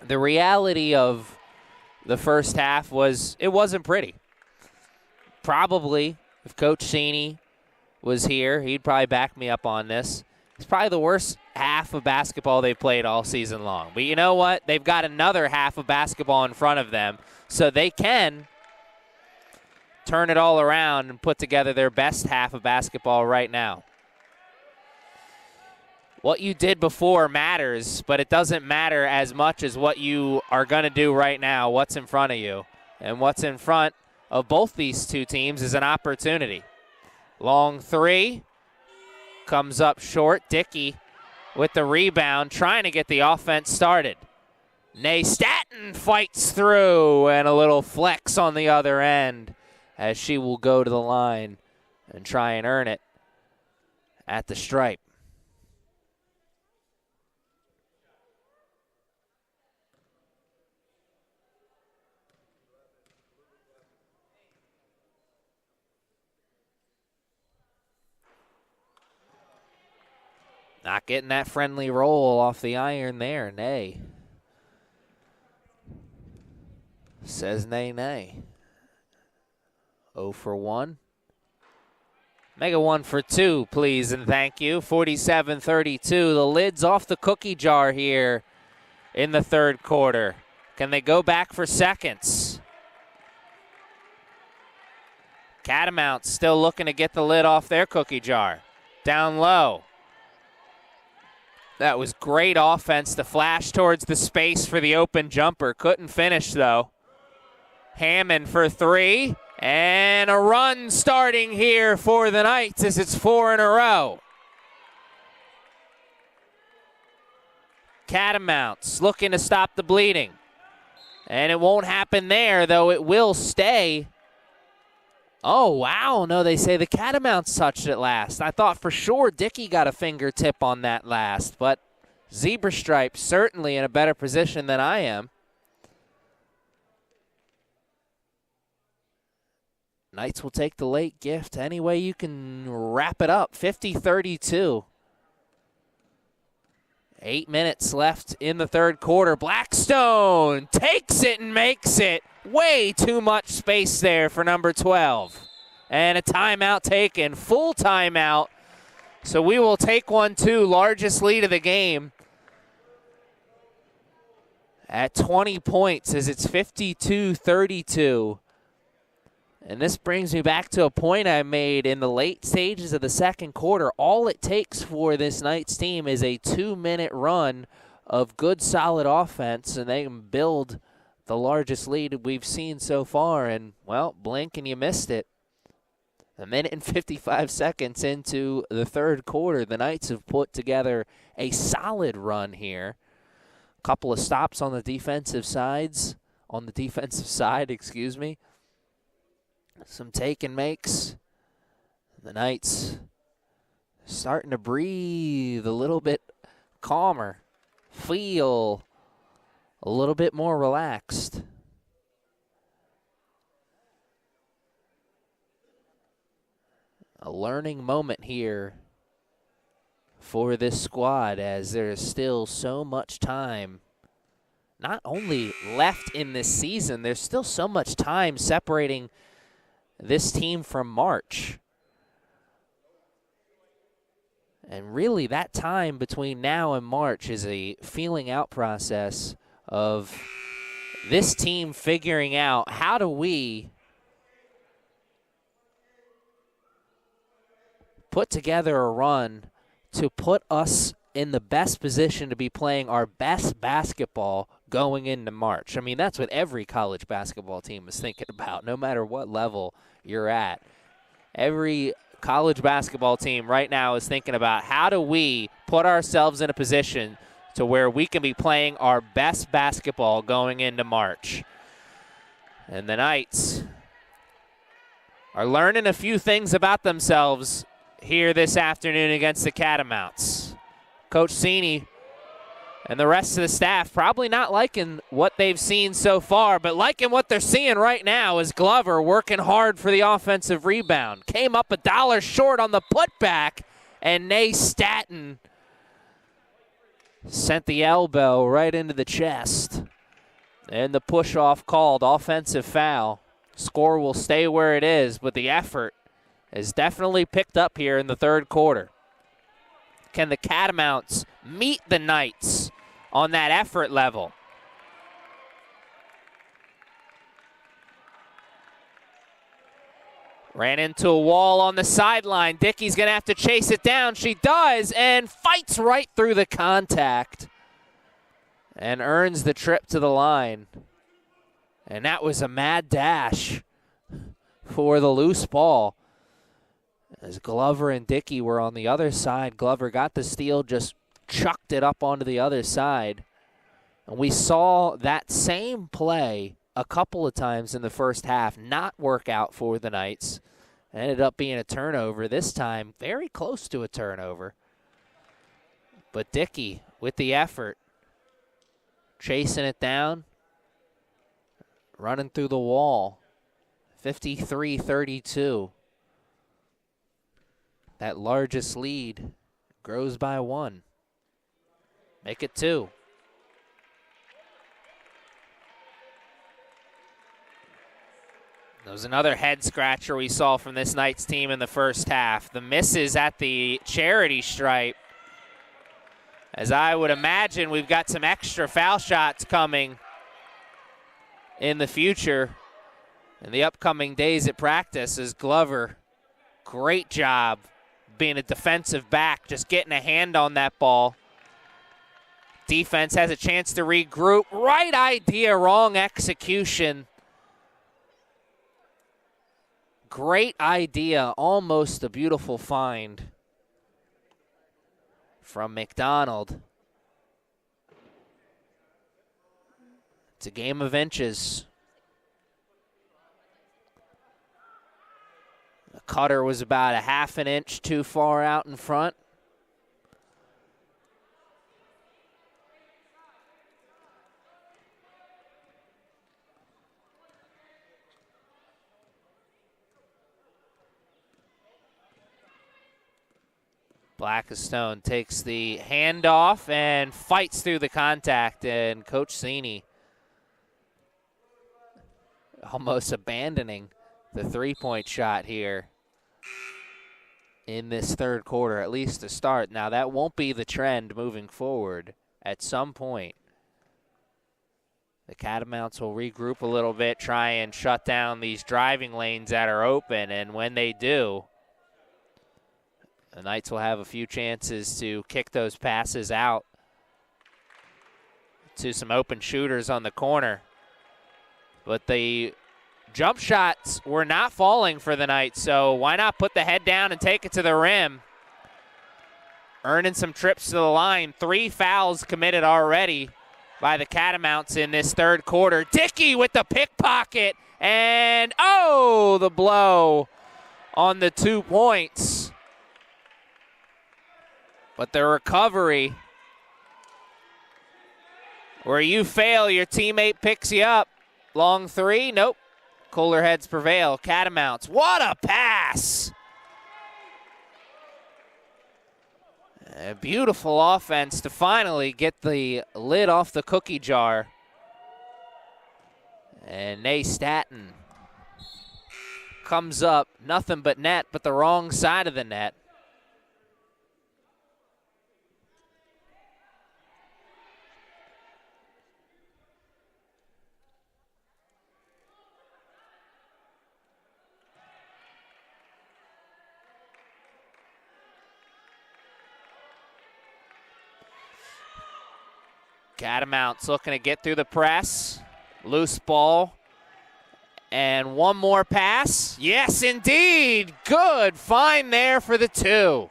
the reality of the first half was it wasn't pretty. Probably, if Coach Cini was here, he'd probably back me up on this. It's probably the worst half of basketball they've played all season long. But you know what? They've got another half of basketball in front of them, so they can turn it all around and put together their best half of basketball right now. What you did before matters, but it doesn't matter as much as what you are going to do right now, what's in front of you. And what's in front of both these two teams is an opportunity. Long three comes up short. Dickey with the rebound, trying to get the offense started. Nay Staton fights through, and a little flex on the other end as she will go to the line and try and earn it at the stripe. Not getting that friendly roll off the iron there, Nay. Says nay. 0 for 1. Make it 1 for 2, please and thank you. 47-32. The lid's off the cookie jar here in the third quarter. Can they go back for seconds? Catamounts still looking to get the lid off their cookie jar. Down low. That was great offense to flash towards the space for the open jumper. Couldn't finish, though. Hammond for 3. And a run starting here for the Knights as it's 4 in a row. Catamounts looking to stop the bleeding. And it won't happen there, though it will stay. Oh, wow. No, they say the Catamounts touched it last. I thought for sure Dickey got a fingertip on that last, but Zebra Stripes certainly in a better position than I am. Knights will take the late gift any way you can wrap it up. 50-32. 8 minutes left in the third quarter. Blackstone takes it and makes it. Way too much space there for number 12. And a timeout taken, full timeout. So we will take one too, largest lead of the game at 20 points as it's 52-32. And this brings me back to a point I made in the late stages of the second quarter. All it takes for this Knights team is a 2-minute run of good, solid offense, and they can build the largest lead we've seen so far. And, well, blink and you missed it. 1 minute and 55 seconds into the third quarter, the Knights have put together a solid run here. A couple of stops on the defensive side, excuse me. Some take and makes. The Knights starting to breathe a little bit calmer, feel a little bit more relaxed. A learning moment here for this squad, as there's still so much time not only left in this season, there's still so much time separating this team from March. And really, that time between now and March is a feeling out process of this team figuring out, how do we put together a run to put us in the best position to be playing our best basketball going into March. I mean, that's what every college basketball team is thinking about, no matter what level you're at. Every college basketball team right now is thinking about, how do we put ourselves in a position to where we can be playing our best basketball going into March. And the Knights are learning a few things about themselves here this afternoon against the Catamounts. Coach Cini and the rest of the staff probably not liking what they've seen so far, but liking what they're seeing right now is Glover working hard for the offensive rebound. Came up $1 short on the putback, and Nay Staton sent the elbow right into the chest. And the push-off called, offensive foul. Score will stay where it is, but the effort is definitely picked up here in the third quarter. Can the Catamounts meet the Knights on that effort level? Ran into a wall on the sideline. Dickey's going to have to chase it down. She does, and fights right through the contact and earns the trip to the line. And that was a mad dash for the loose ball. As Glover and Dickey were on the other side, Glover got the steal, just chucked it up onto the other side. And we saw that same play a couple of times in the first half not work out for the Knights. It ended up being a turnover, this time very close to a turnover. But Dickey with the effort, chasing it down, running through the wall, 53-32. That largest lead grows by 1. Make it 2. There was another head scratcher we saw from this Knights team in the first half. The misses at the charity stripe. As I would imagine, we've got some extra foul shots coming in the future in the upcoming days at practice. As Glover, great job being a defensive back, just getting a hand on that ball. Defense has a chance to regroup. Right idea, wrong execution. Great idea, almost a beautiful find from McDonald. It's a game of inches. The cutter was about a half an inch too far out in front. Blackstone takes the handoff and fights through the contact, and Coach Cini almost abandoning the three-point shot here in this third quarter, at least to start. Now, that won't be the trend moving forward. At some point, the Catamounts will regroup a little bit, try and shut down these driving lanes that are open, and when they do, the Knights will have a few chances to kick those passes out to some open shooters on the corner. But the jump shots were not falling for the Knights, so why not put the head down and take it to the rim? Earning some trips to the line. 3 fouls committed already by the Catamounts in this third quarter. Dickey with the pickpocket, and the blow on the 2 points. But the recovery, where you fail, your teammate picks you up. Long three, nope. Cooler heads prevail. Catamounts, what a pass! A beautiful offense to finally get the lid off the cookie jar. And Nay Staton comes up, nothing but net, but the wrong side of the net. Catamounts looking to get through the press. Loose ball. And one more pass. Yes, indeed. Good find there for the 2.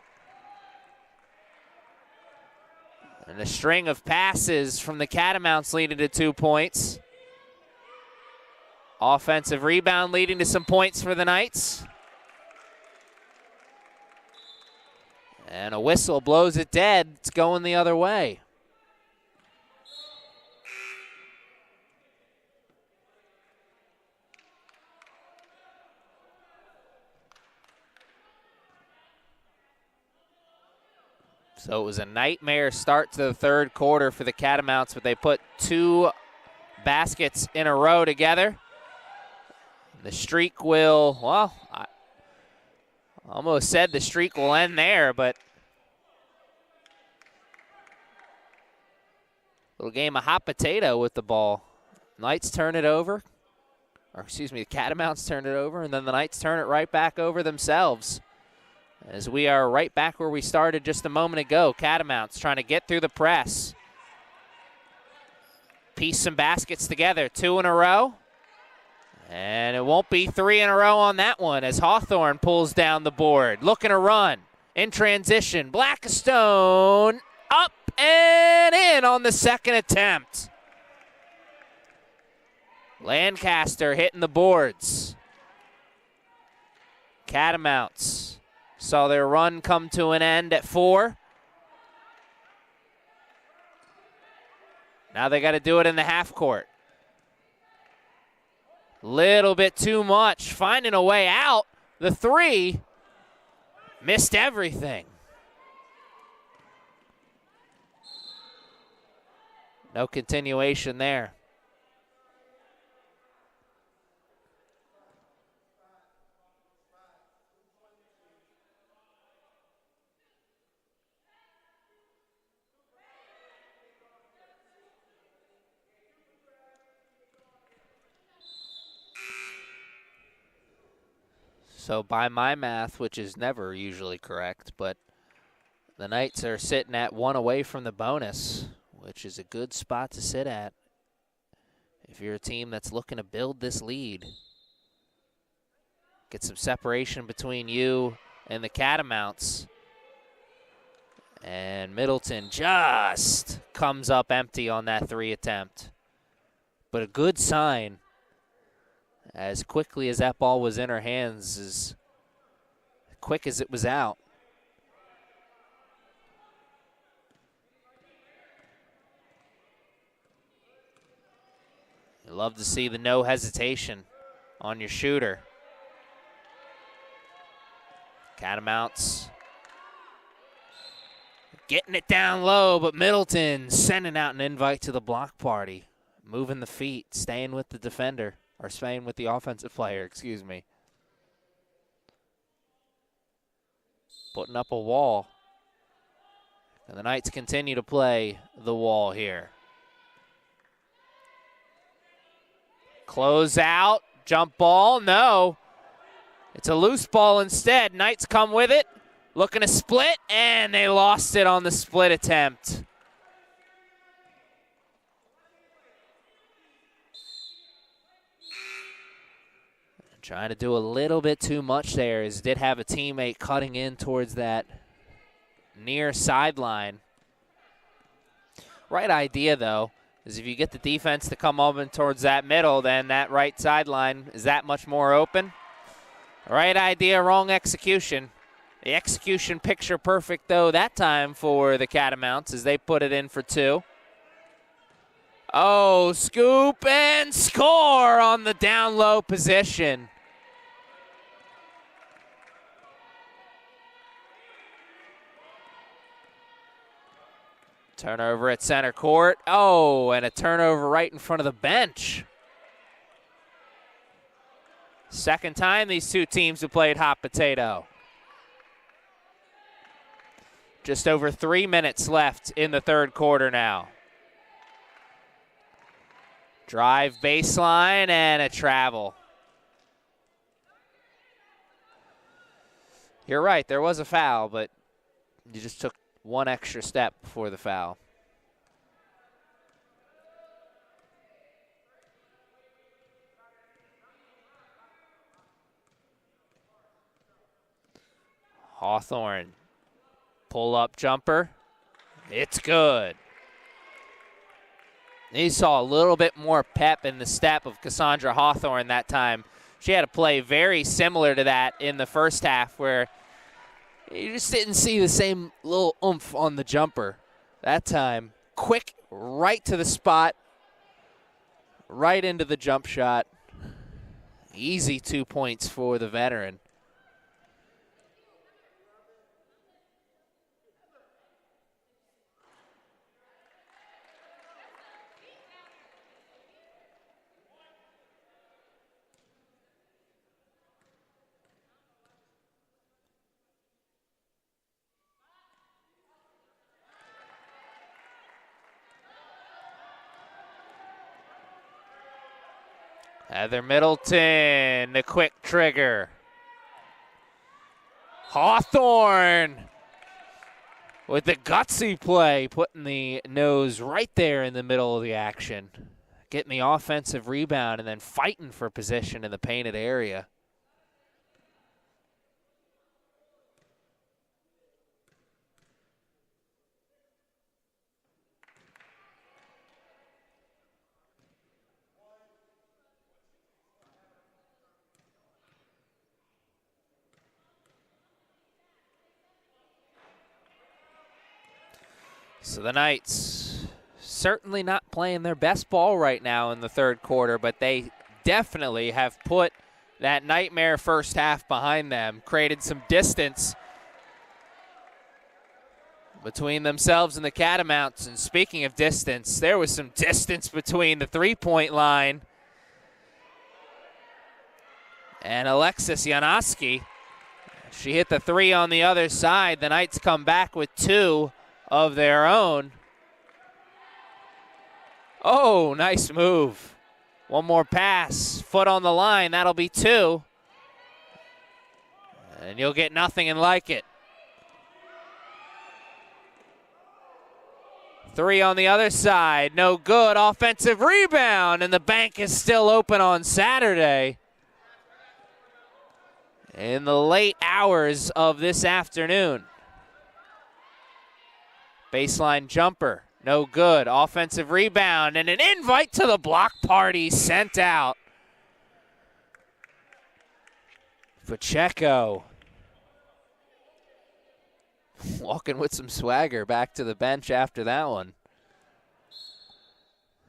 And a string of passes from the Catamounts leading to 2 points. Offensive rebound leading to some points for the Knights. And a whistle blows it dead. It's going the other way. So it was a nightmare start to the 3rd quarter for the Catamounts, but they put 2 baskets in a row together. The streak will, well, I almost said the streak will end there, but little game of hot potato with the ball. Knights turn it over, or excuse me, the Catamounts turn it over, and then the Knights turn it right back over themselves. As we are right back where we started just a moment ago. Catamounts trying to get through the press. Piece some baskets together. 2 in a row. And it won't be 3 in a row on that one as Hawthorne pulls down the board. Looking to run. In transition. Blackstone up and in on the 2nd attempt. Lancaster hitting the boards. Catamounts saw their run come to an end at 4. Now they got to do it in the half court. Little bit too much. Finding a way out. The 3 missed everything. No continuation there. So by my math, which is never usually correct, but the Knights are sitting at 1 away from the bonus, which is a good spot to sit at if you're a team that's looking to build this lead. Get some separation between you and the Catamounts. And Middleton just comes up empty on that 3 attempt. But a good sign. As quickly as that ball was in her hands, as quick as it was out. You love to see the no hesitation on your shooter. Catamounts getting it down low, but Middleton sending out an invite to the block party. Moving the feet, staying with the defender. Or staying with the offensive player, excuse me. Putting up a wall. And the Knights continue to play the wall here. Close out, jump ball, no. It's a loose ball instead. Knights come with it, looking to split, and they lost it on the split attempt. Trying to do a little bit too much there, as did have a teammate cutting in towards that near sideline. Right idea, though, is if you get the defense to come up and towards that middle, then that right sideline is that much more open. Right idea, wrong execution. The execution picture perfect, though, that time for the Catamounts as they put it in for 2. Oh, scoop and score on the down low position. Turnover at center court. Oh, and a turnover right in front of the bench. Second time these two teams have played hot potato. Just over 3 minutes left in the third quarter now. Drive baseline and a travel. You're right, there was a foul, but you just took one extra step before the foul. Hawthorne, pull-up jumper. It's good. He saw a little bit more pep in the step of Cassandra Hawthorne that time. She had a play very similar to that in the first half where you just didn't see the same little oomph on the jumper. That time, quick, right to the spot, right into the jump shot. Easy 2 points for the veteran. Heather Middleton, the quick trigger. Hawthorne with the gutsy play, putting the nose right there in the middle of the action. Getting the offensive rebound and then fighting for position in the painted area. So the Knights certainly not playing their best ball right now in the third quarter, but they definitely have put that nightmare first half behind them, created some distance between themselves and the Catamounts. And speaking of distance, there was some distance between the three-point line and Alexis Janoski. She hit the 3 on the other side. The Knights come back with 2 of their own. Oh, nice move. One more pass, foot on the line, that'll be 2. And you'll get nothing and like it. 3 on the other side, no good. Offensive rebound, and the bank is still open on Saturday. In the late hours of this afternoon. Baseline jumper, no good. Offensive rebound and an invite to the block party sent out. Pacheco walking with some swagger back to the bench after that one.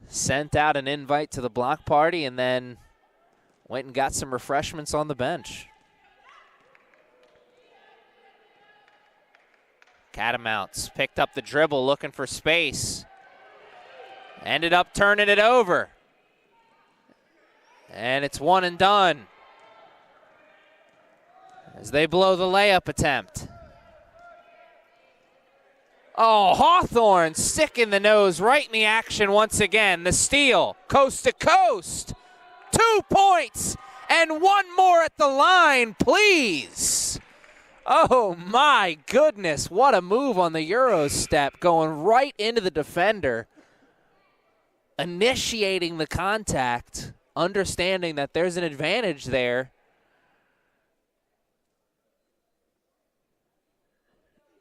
Sent out an invite to the block party and then went and got some refreshments on the bench. Catamounts picked up the dribble, looking for space. Ended up turning it over. And it's one and done as they blow the layup attempt. Oh, Hawthorne sticking the nose right in the action once again. The steal, coast to coast. 2 points and one more at the line, please. Oh my goodness, what a move on the Euro step, going right into the defender, initiating the contact, understanding that there's an advantage there.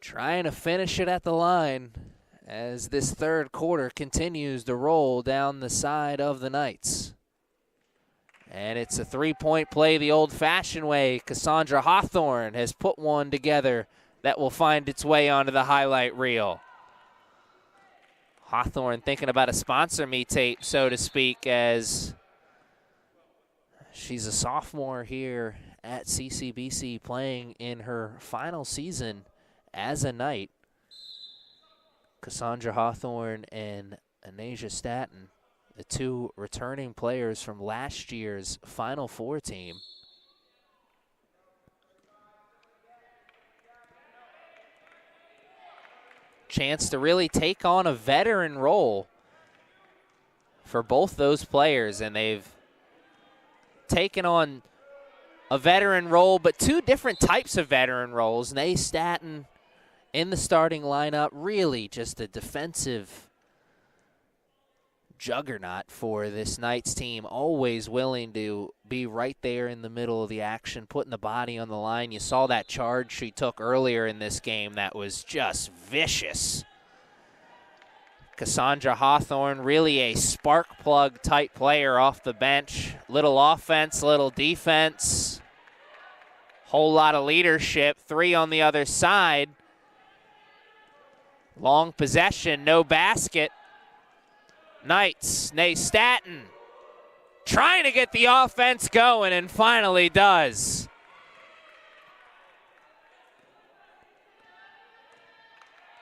Trying to finish it at the line as this third quarter continues to roll down the side of the Knights. And it's a three-point play the old-fashioned way. Cassandra Hawthorne has put one together that will find its way onto the highlight reel. Hawthorne thinking about a sponsor me tape, so to speak, as she's a sophomore here at CCBC playing in her final season as a Knight. Cassandra Hawthorne and Anasia Staton, the two returning players from last year's Final Four team. Chance to really take on a veteran role for both those players, and they've taken on a veteran role, but two different types of veteran roles. Nay Staton in the starting lineup, really just a defensive juggernaut for this Knights team, always willing to be right there in the middle of the action, putting the body on the line. You saw that charge she took earlier in this game that was just vicious. Cassandra Hawthorne, really a spark plug type player off the bench. Little offense, little defense, whole lot of leadership. Three on the other side. Long possession, no basket. Knights, Nay Staton trying to get the offense going and finally does.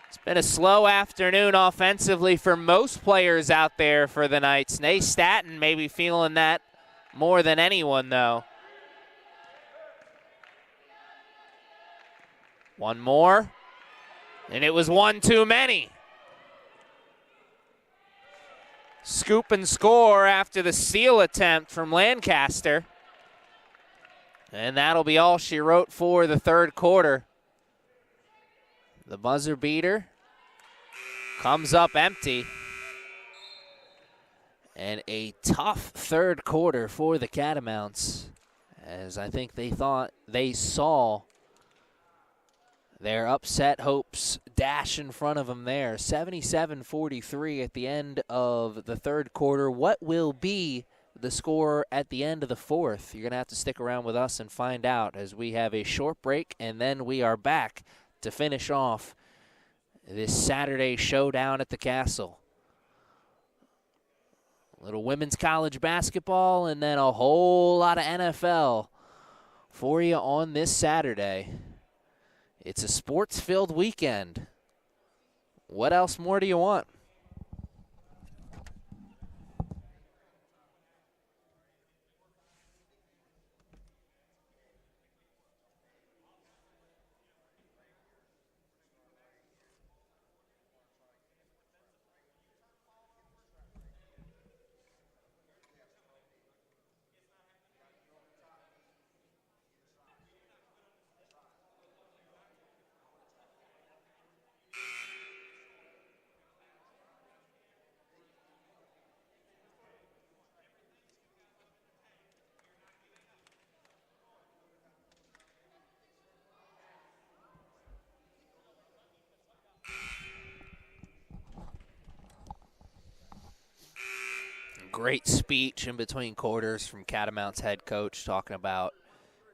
It's been a slow afternoon offensively for most players out there for the Knights. Nay Staton maybe feeling that more than anyone, though. One more, and it was one too many. Scoop and score after the steal attempt from Lancaster. And that'll be all she wrote for the third quarter. The buzzer beater comes up empty. And a tough third quarter for the Catamounts, as I think they saw their upset hopes dash in front of them there. 77-43 at the end of the third quarter. What will be the score at the end of the fourth? You're going to have to stick around with us and find out, as we have a short break, and then we are back to finish off this Saturday showdown at the Castle. A little women's college basketball and then a whole lot of NFL for you on this Saturday. It's a sports-filled weekend. What else more do you want? Great speech in between quarters from Catamounts head coach, talking about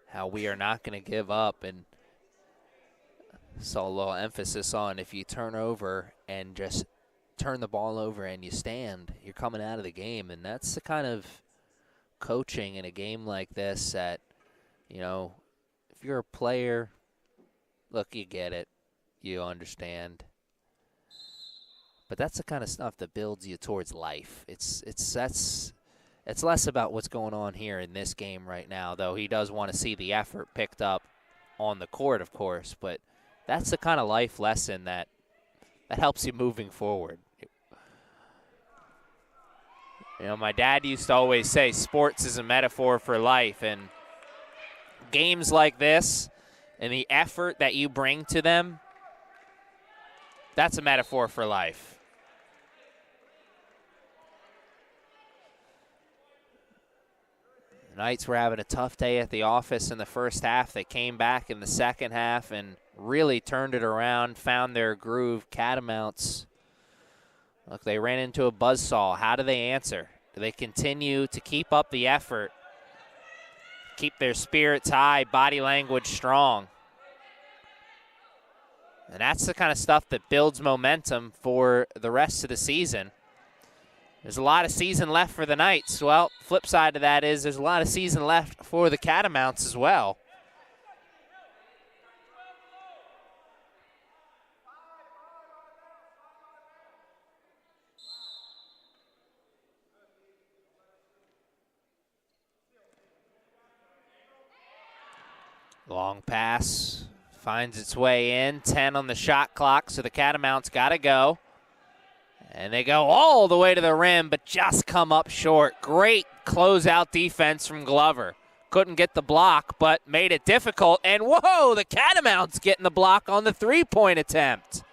how we are not going to give up, and saw a little emphasis on if you turn over and just turn the ball over and you stand, you're coming out of the game. And that's the kind of coaching in a game like this that, you know, if you're a player, look, you get it, you understand. But that's the kind of stuff that builds you towards life. It's less about what's going on here in this game right now, though he does want to see the effort picked up on the court, of course. But that's the kind of life lesson that helps you moving forward. You know, my dad used to always say sports is a metaphor for life, and games like this and the effort that you bring to them, that's a metaphor for life. The Knights were having a tough day at the office in the first half. They came back in the second half and really turned it around, found their groove. Catamounts, look, they ran into a buzzsaw. How do they answer? Do they continue to keep up the effort keep their spirits high, body language strong. And that's the kind of stuff that builds momentum for the rest of the season. There's a lot of season left for the Knights. Well, flip side of that is there's a lot of season left for the Catamounts as well. Long pass finds its way in. 10 on the shot clock, so the Catamounts got to go. And they go all the way to the rim, but just come up short. Great closeout defense from Glover. Couldn't get the block, but made it difficult. And whoa, the Catamounts getting the block on the three-point attempt.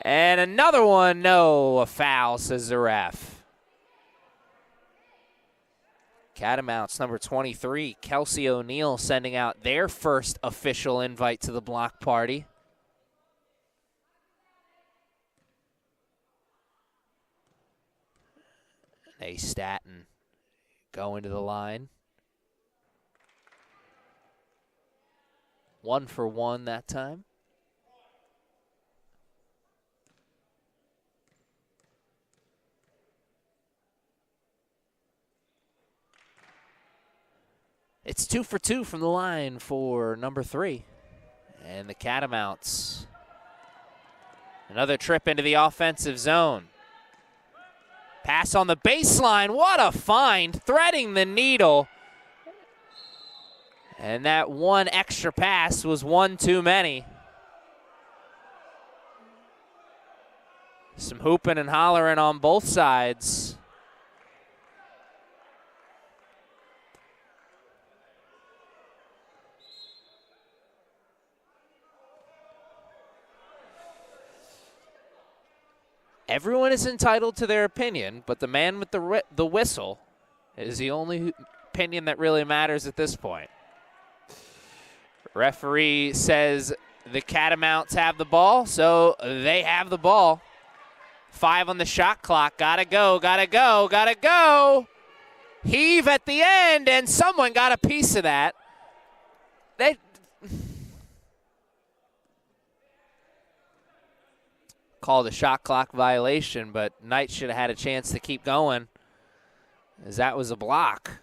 And another one, no, a foul, says the ref. Catamounts number 23, Kelsey O'Neill, sending out their first official invite to the block party. A Staten going to the line. 1 for 1 that time. It's 2 for 2 from the line for number 3. And the Catamounts. Another trip into the offensive zone. Pass on the baseline. What a find. Threading the needle. And that one extra pass was one too many. Some hooping and hollering on both sides. Everyone is entitled to their opinion, but the man with the whistle is the only opinion that really matters at this point. Referee says the Catamounts have the ball, so they have the ball. 5 on the shot clock. Gotta go, gotta go, gotta go. Heave at the end, and someone got a piece of that. They called a shot clock violation, but Knight should have had a chance to keep going, as that was a block.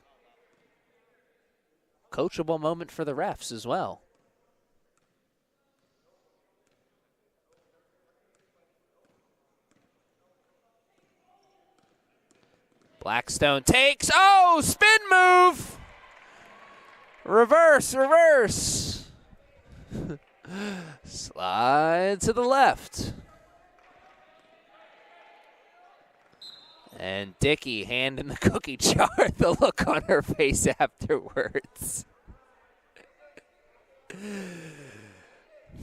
Coachable moment for the refs as well. Blackstone takes, oh, spin move! Reverse, reverse. Slide to the left. And Dickey handing the cookie jar, the look on her face afterwards.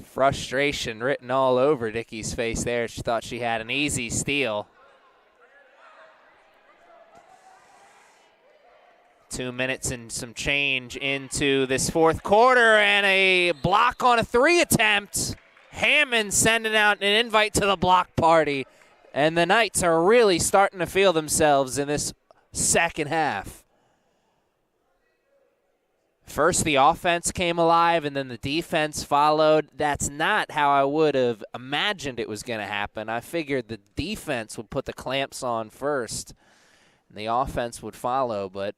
Frustration written all over Dickey's face there. She thought she had an easy steal. 2 minutes and some change into this fourth quarter, and a block on a 3 attempt. Hammond sending out an invite to the block party. And the Knights are really starting to feel themselves in this second half. First, the offense came alive, and then the defense followed. That's not how I would have imagined it was going to happen. I figured the defense would put the clamps on first, and the offense would follow, but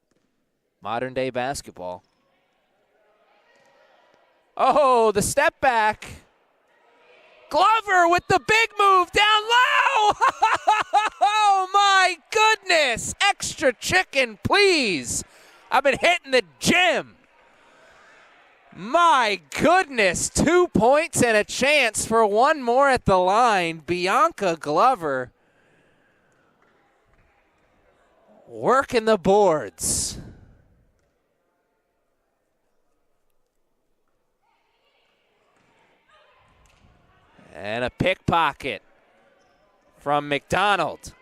modern-day basketball. Oh, the step back. Glover with the big move down low. Oh, my goodness. Extra chicken, please. I've been hitting the gym. My goodness. 2 points and a chance for one more at the line. Bianca Glover working the boards. And a pickpocket from McDonald.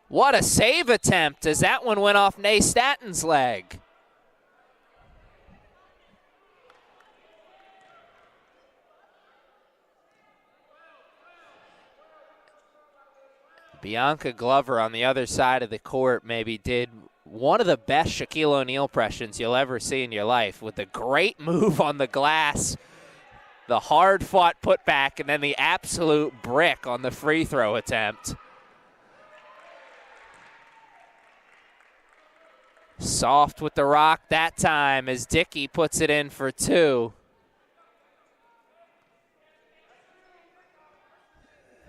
What a save attempt, as that one went off Nay Staten's leg. Bianca Glover on the other side of the court maybe did one of the best Shaquille O'Neal impressions you'll ever see in your life, with a great move on the glass, the hard-fought putback, and then the absolute brick on the free throw attempt. Soft with the rock that time as Dickey puts it in for two.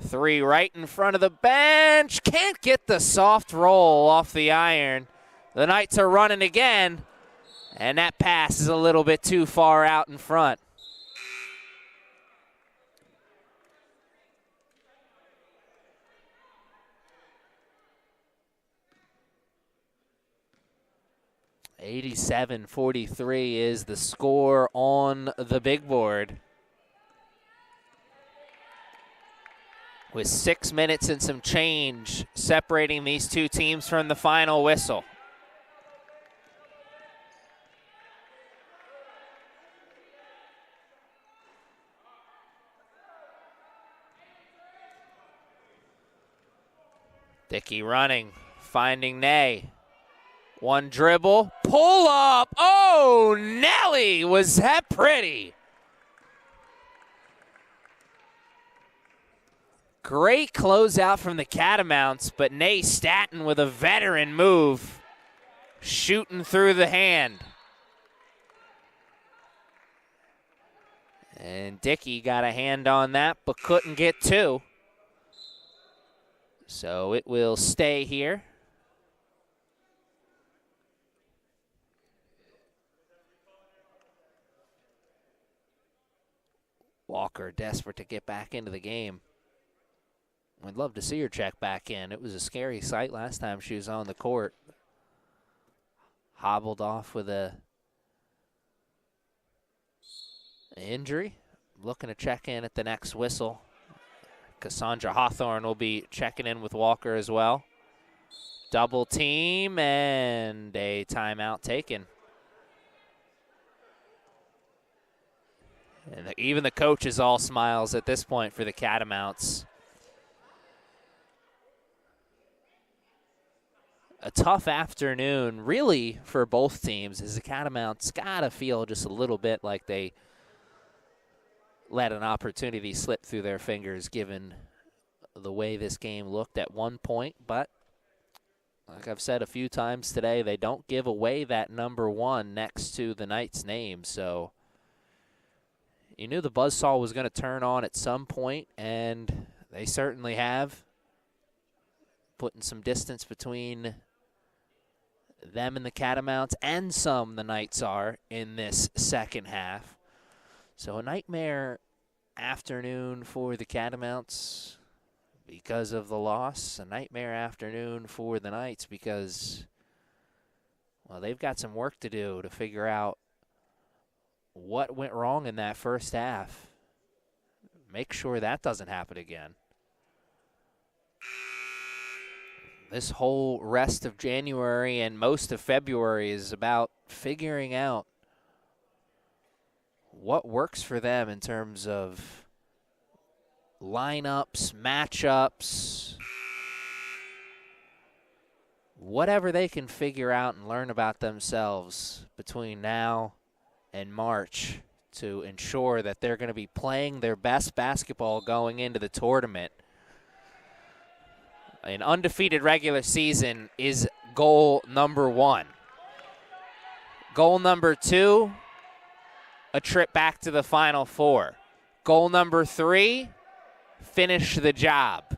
3 right in front of the bench. Can't get the soft roll off the iron. The Knights are running again, and that pass is a little bit too far out in front. (87-43) is the score on the big board, with 6 minutes and some change separating these two teams from the final whistle. Dickey running, finding Ney. One dribble, pull up. Oh, Nelly, was that pretty? Great closeout from the Catamounts, but Ney Staton with a veteran move, shooting through the hand. And Dickey got a hand on that, but couldn't get two. So it will stay here. Walker desperate to get back into the game. I'd love to see her check back in. It was a scary sight last time she was on the court. Hobbled off with an injury. Looking to check in at the next whistle. Cassandra Hawthorne will be checking in with Walker as well. Double team and a timeout taken. And even the coach is all smiles at this point for the Catamounts. A tough afternoon, really, for both teams, as the Catamounts got to feel just a little bit like they let an opportunity slip through their fingers given the way this game looked at one point. But like I've said a few times today, they don't give away that number one next to the Knights' name. So you knew the buzzsaw was going to turn on at some point, and they certainly have, putting some distance between them and the Catamounts, and some the Knights are in this second half. So a nightmare afternoon for the Catamounts because of the loss. A nightmare afternoon for the Knights because, well, they've got some work to do to figure out what went wrong in that first half. Make sure that doesn't happen again. This whole rest of January and most of February is about figuring out what works for them in terms of lineups, matchups, whatever they can figure out and learn about themselves between now and March to ensure that they're going to be playing their best basketball going into the tournament. An undefeated regular season is goal number one. Goal number two, a trip back to the Final Four. Goal number three, finish the job.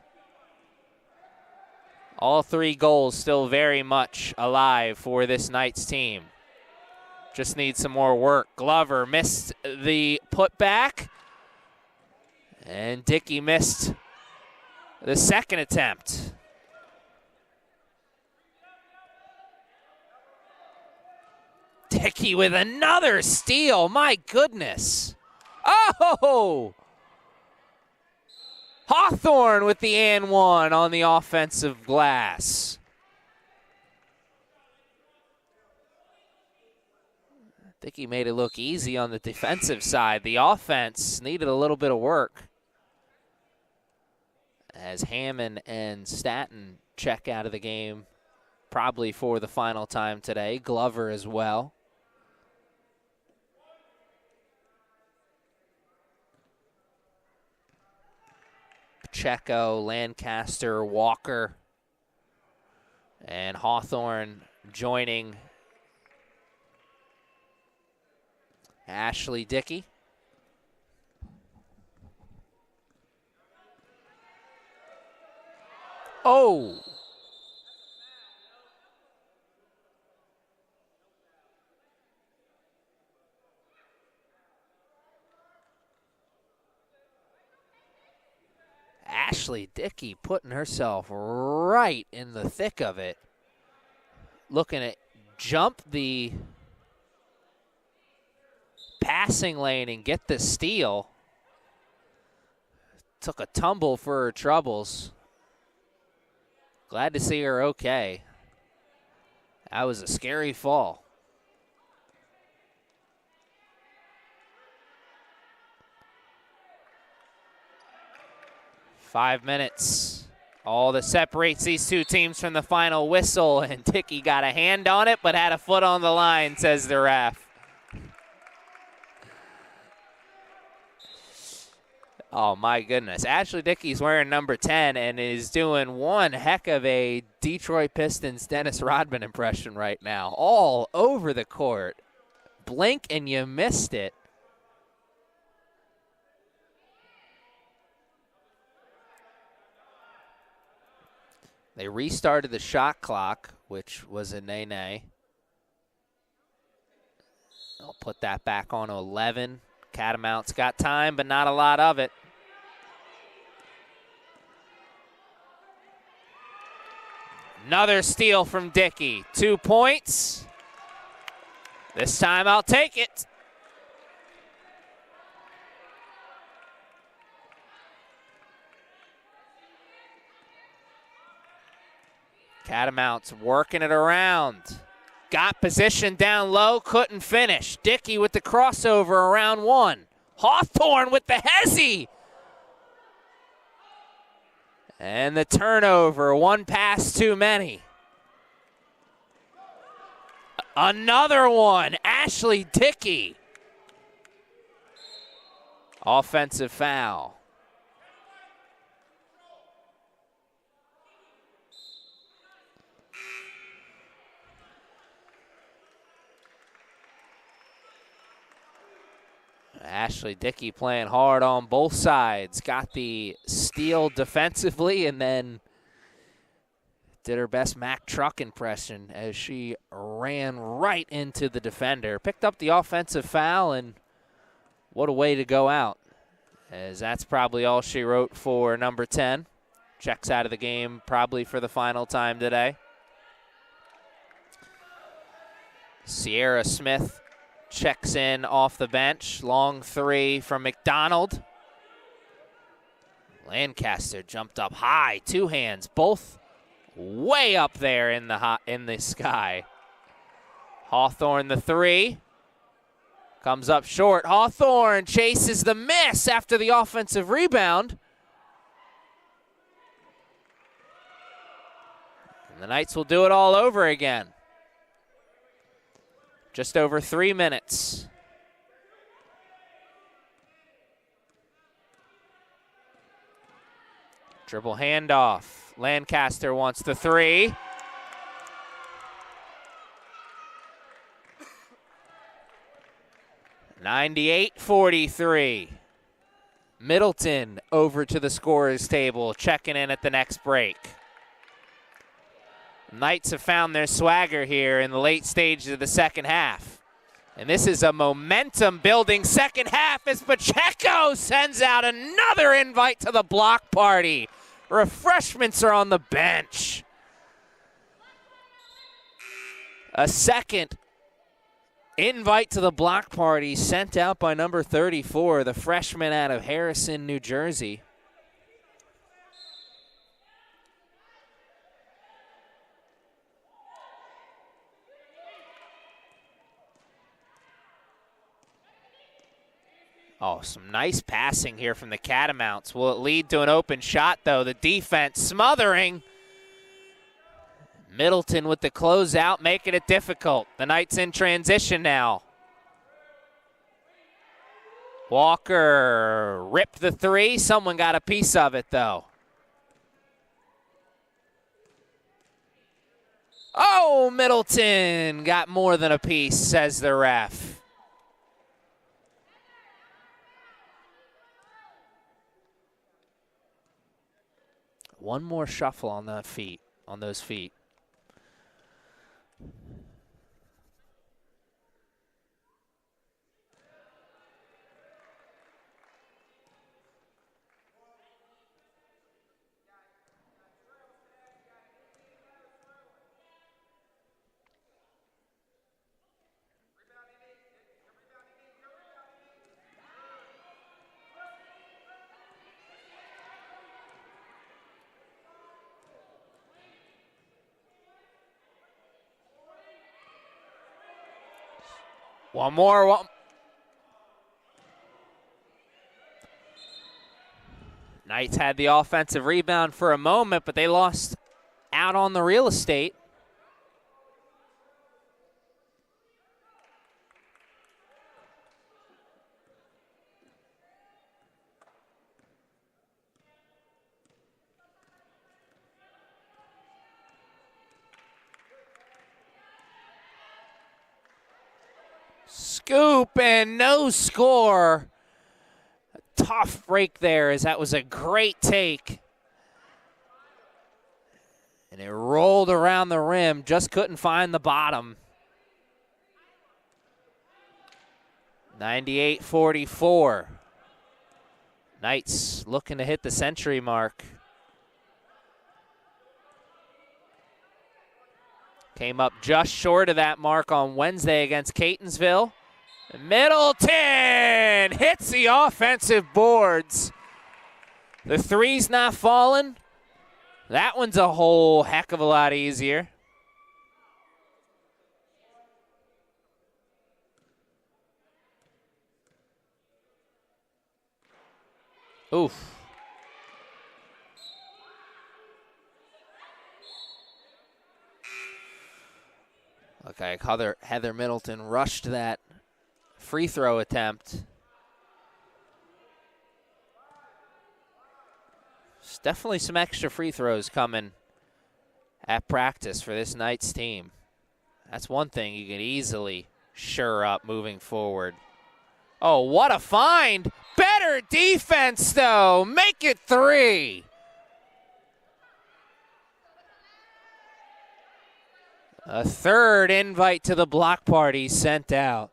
All three goals still very much alive for this Knights team. Just need some more work. Glover missed the putback, and Dickey missed the second attempt. Dickey with another steal. My goodness. Oh! Hawthorne with the and one on the offensive glass. Dickey made it look easy on the defensive side. The offense needed a little bit of work. as Hammond and Staton check out of the game probably for the final time today. Glover as well. Pacheco, Lancaster, Walker, and Hawthorne joining Ashley Dickey. Oh! Ashley Dickey putting herself right in the thick of it. Looking to jump the passing lane and get the steal. Took a tumble for her troubles. Glad to see her okay. That was a scary fall. Five minutes. All that separates these two teams from the final whistle, and Dickey got a hand on it but had a foot on the line, says the ref. Oh, my goodness. Ashley Dickey's wearing number 10 and is doing one heck of a Detroit Pistons Dennis Rodman impression right now. All over the court. Blink and you missed it. They restarted the shot clock, which was a nay-nay. I'll put that back on to 11. Catamounts got time, but not a lot of it. Another steal from Dickey. 2 points. This time I'll take it. Catamounts working it around. Got position down low, couldn't finish. Dickey with the crossover around one. Hawthorne with the hezzy. And the turnover, one pass too many. Another one, Ashley Dickey. Offensive foul. Ashley Dickey playing hard on both sides. Got the steal defensively and then did her best Mack Truck impression as she ran right into the defender. Picked up the offensive foul, and what a way to go out, as that's probably all she wrote for number 10. Checks out of the game probably for the final time today. Sierra Smith checks in off the bench. Long three from McDonald. Lancaster jumped up high, two hands, both way up there in the sky. Hawthorne the three. Comes up short. Hawthorne chases the miss after the offensive rebound. And the Knights will do it all over again. Just over 3 minutes. Dribble handoff. Lancaster wants the three. (98-43). Middleton over to the scorer's table, checking in at the next break. Knights have found their swagger here in the late stages of the second half. And this is a momentum-building second half as Pacheco sends out another invite to the block party. Refreshments are on the bench. A second invite to the block party sent out by number 34, the freshman out of Harrison, New Jersey. Oh, some nice passing here from the Catamounts. Will it lead to an open shot, though? The defense smothering. Middleton with the closeout, making it difficult. The Knights in transition now. Walker ripped the three. Someone got a piece of it, though. Oh, Middleton got more than a piece, says the ref. One more shuffle on those feet. One more. Knights had the offensive rebound for a moment, but they lost out on the real estate. Scoop and no score. A tough break there, as that was a great take. And it rolled around the rim, just couldn't find the bottom. 98-44. Knights looking to hit the century mark. Came up just short of that mark on Wednesday against Catonsville. Middleton hits the offensive boards. The three's not falling. That one's a whole heck of a lot easier. Oof. Okay, Heather Middleton rushed that free throw attempt. There's definitely some extra free throws coming at practice for this Knights team. That's one thing you can easily shore up moving forward. Oh, what a find. Better defense, though. Make it three. A third invite to the block party sent out.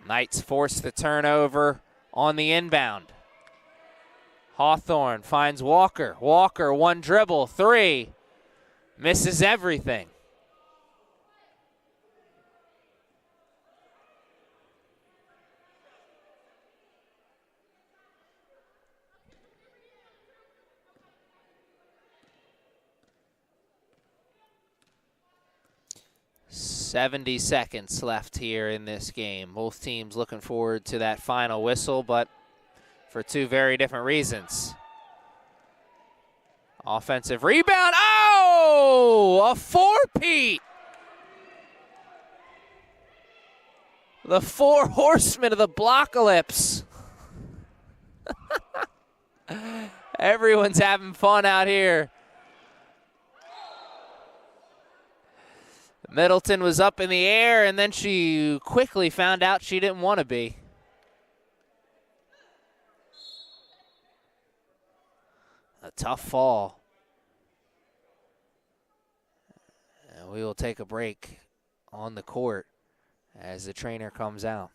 Knights force the turnover on the inbound. Hawthorne finds Walker. Walker, one dribble, three. Misses everything. "70 seconds left here in this game. Both teams looking forward to that final whistle, but for two very different reasons. Offensive rebound. Oh, a four-peat. The four horsemen of the blockalypse. Everyone's having fun out here. Middleton was up in the air, and then she quickly found out she didn't want to be. A tough fall. And we will take a break on the court as the trainer comes out.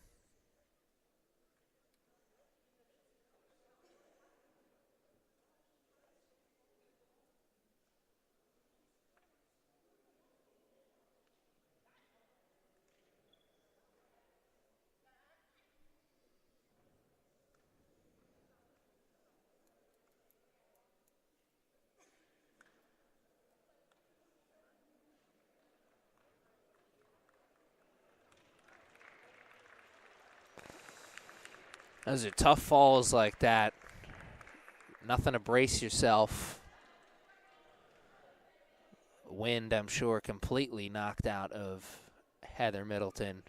Those are tough falls like that. Nothing to brace yourself. Wind, I'm sure, completely knocked out of Heather Middleton.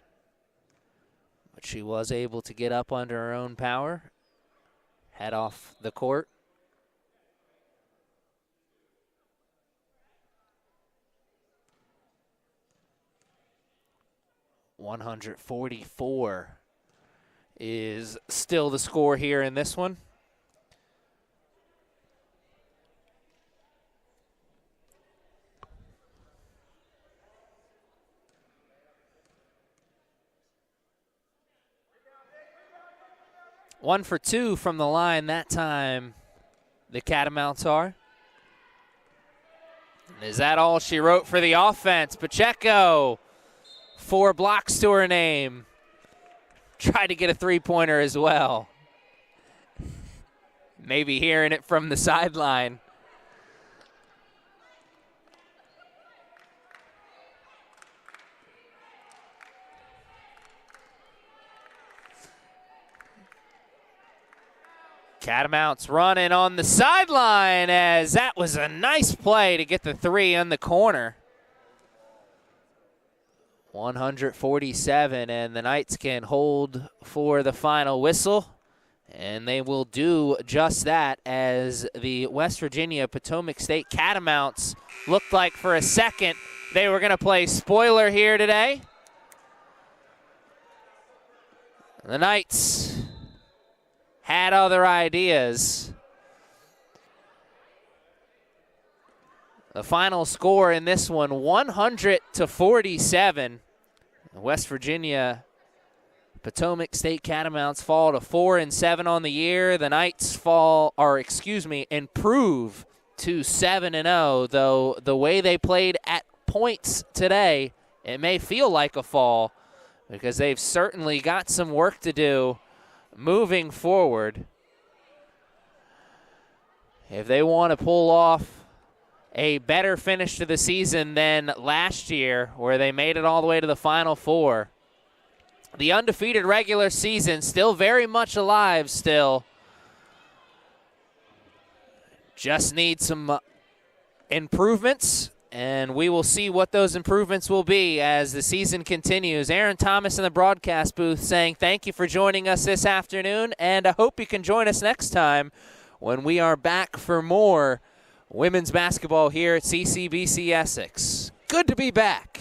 But she was able to get up under her own power, head off the court. .144 is still the score here in this one. One for two from the line that time, the Catamounts are. And is that all she wrote for the offense? Pacheco, 4 blocks to her name. Tried to get a three-pointer as well. Maybe hearing it from the sideline. Catamounts running on the sideline, as that was a nice play to get the 3 in the corner. 147, and the Knights can hold for the final whistle, and they will do just that, as the West Virginia Potomac State Catamounts looked like for a second they were going to play spoiler here today. The Knights had other ideas. The final score in this one, 100-47. West Virginia Potomac State Catamounts fall to 4-7 on the year. The Knights improve to 7-0, though the way they played at points today, it may feel like a fall, because they've certainly got some work to do moving forward if they want to pull off a better finish to the season than last year, where they made it all the way to the Final Four. The undefeated regular season still very much alive still. Just need some improvements, and we will see what those improvements will be as the season continues. Aaron Thomas in the broadcast booth saying thank you for joining us this afternoon, and I hope you can join us next time when we are back for more women's basketball here at CCBC Essex. Good to be back.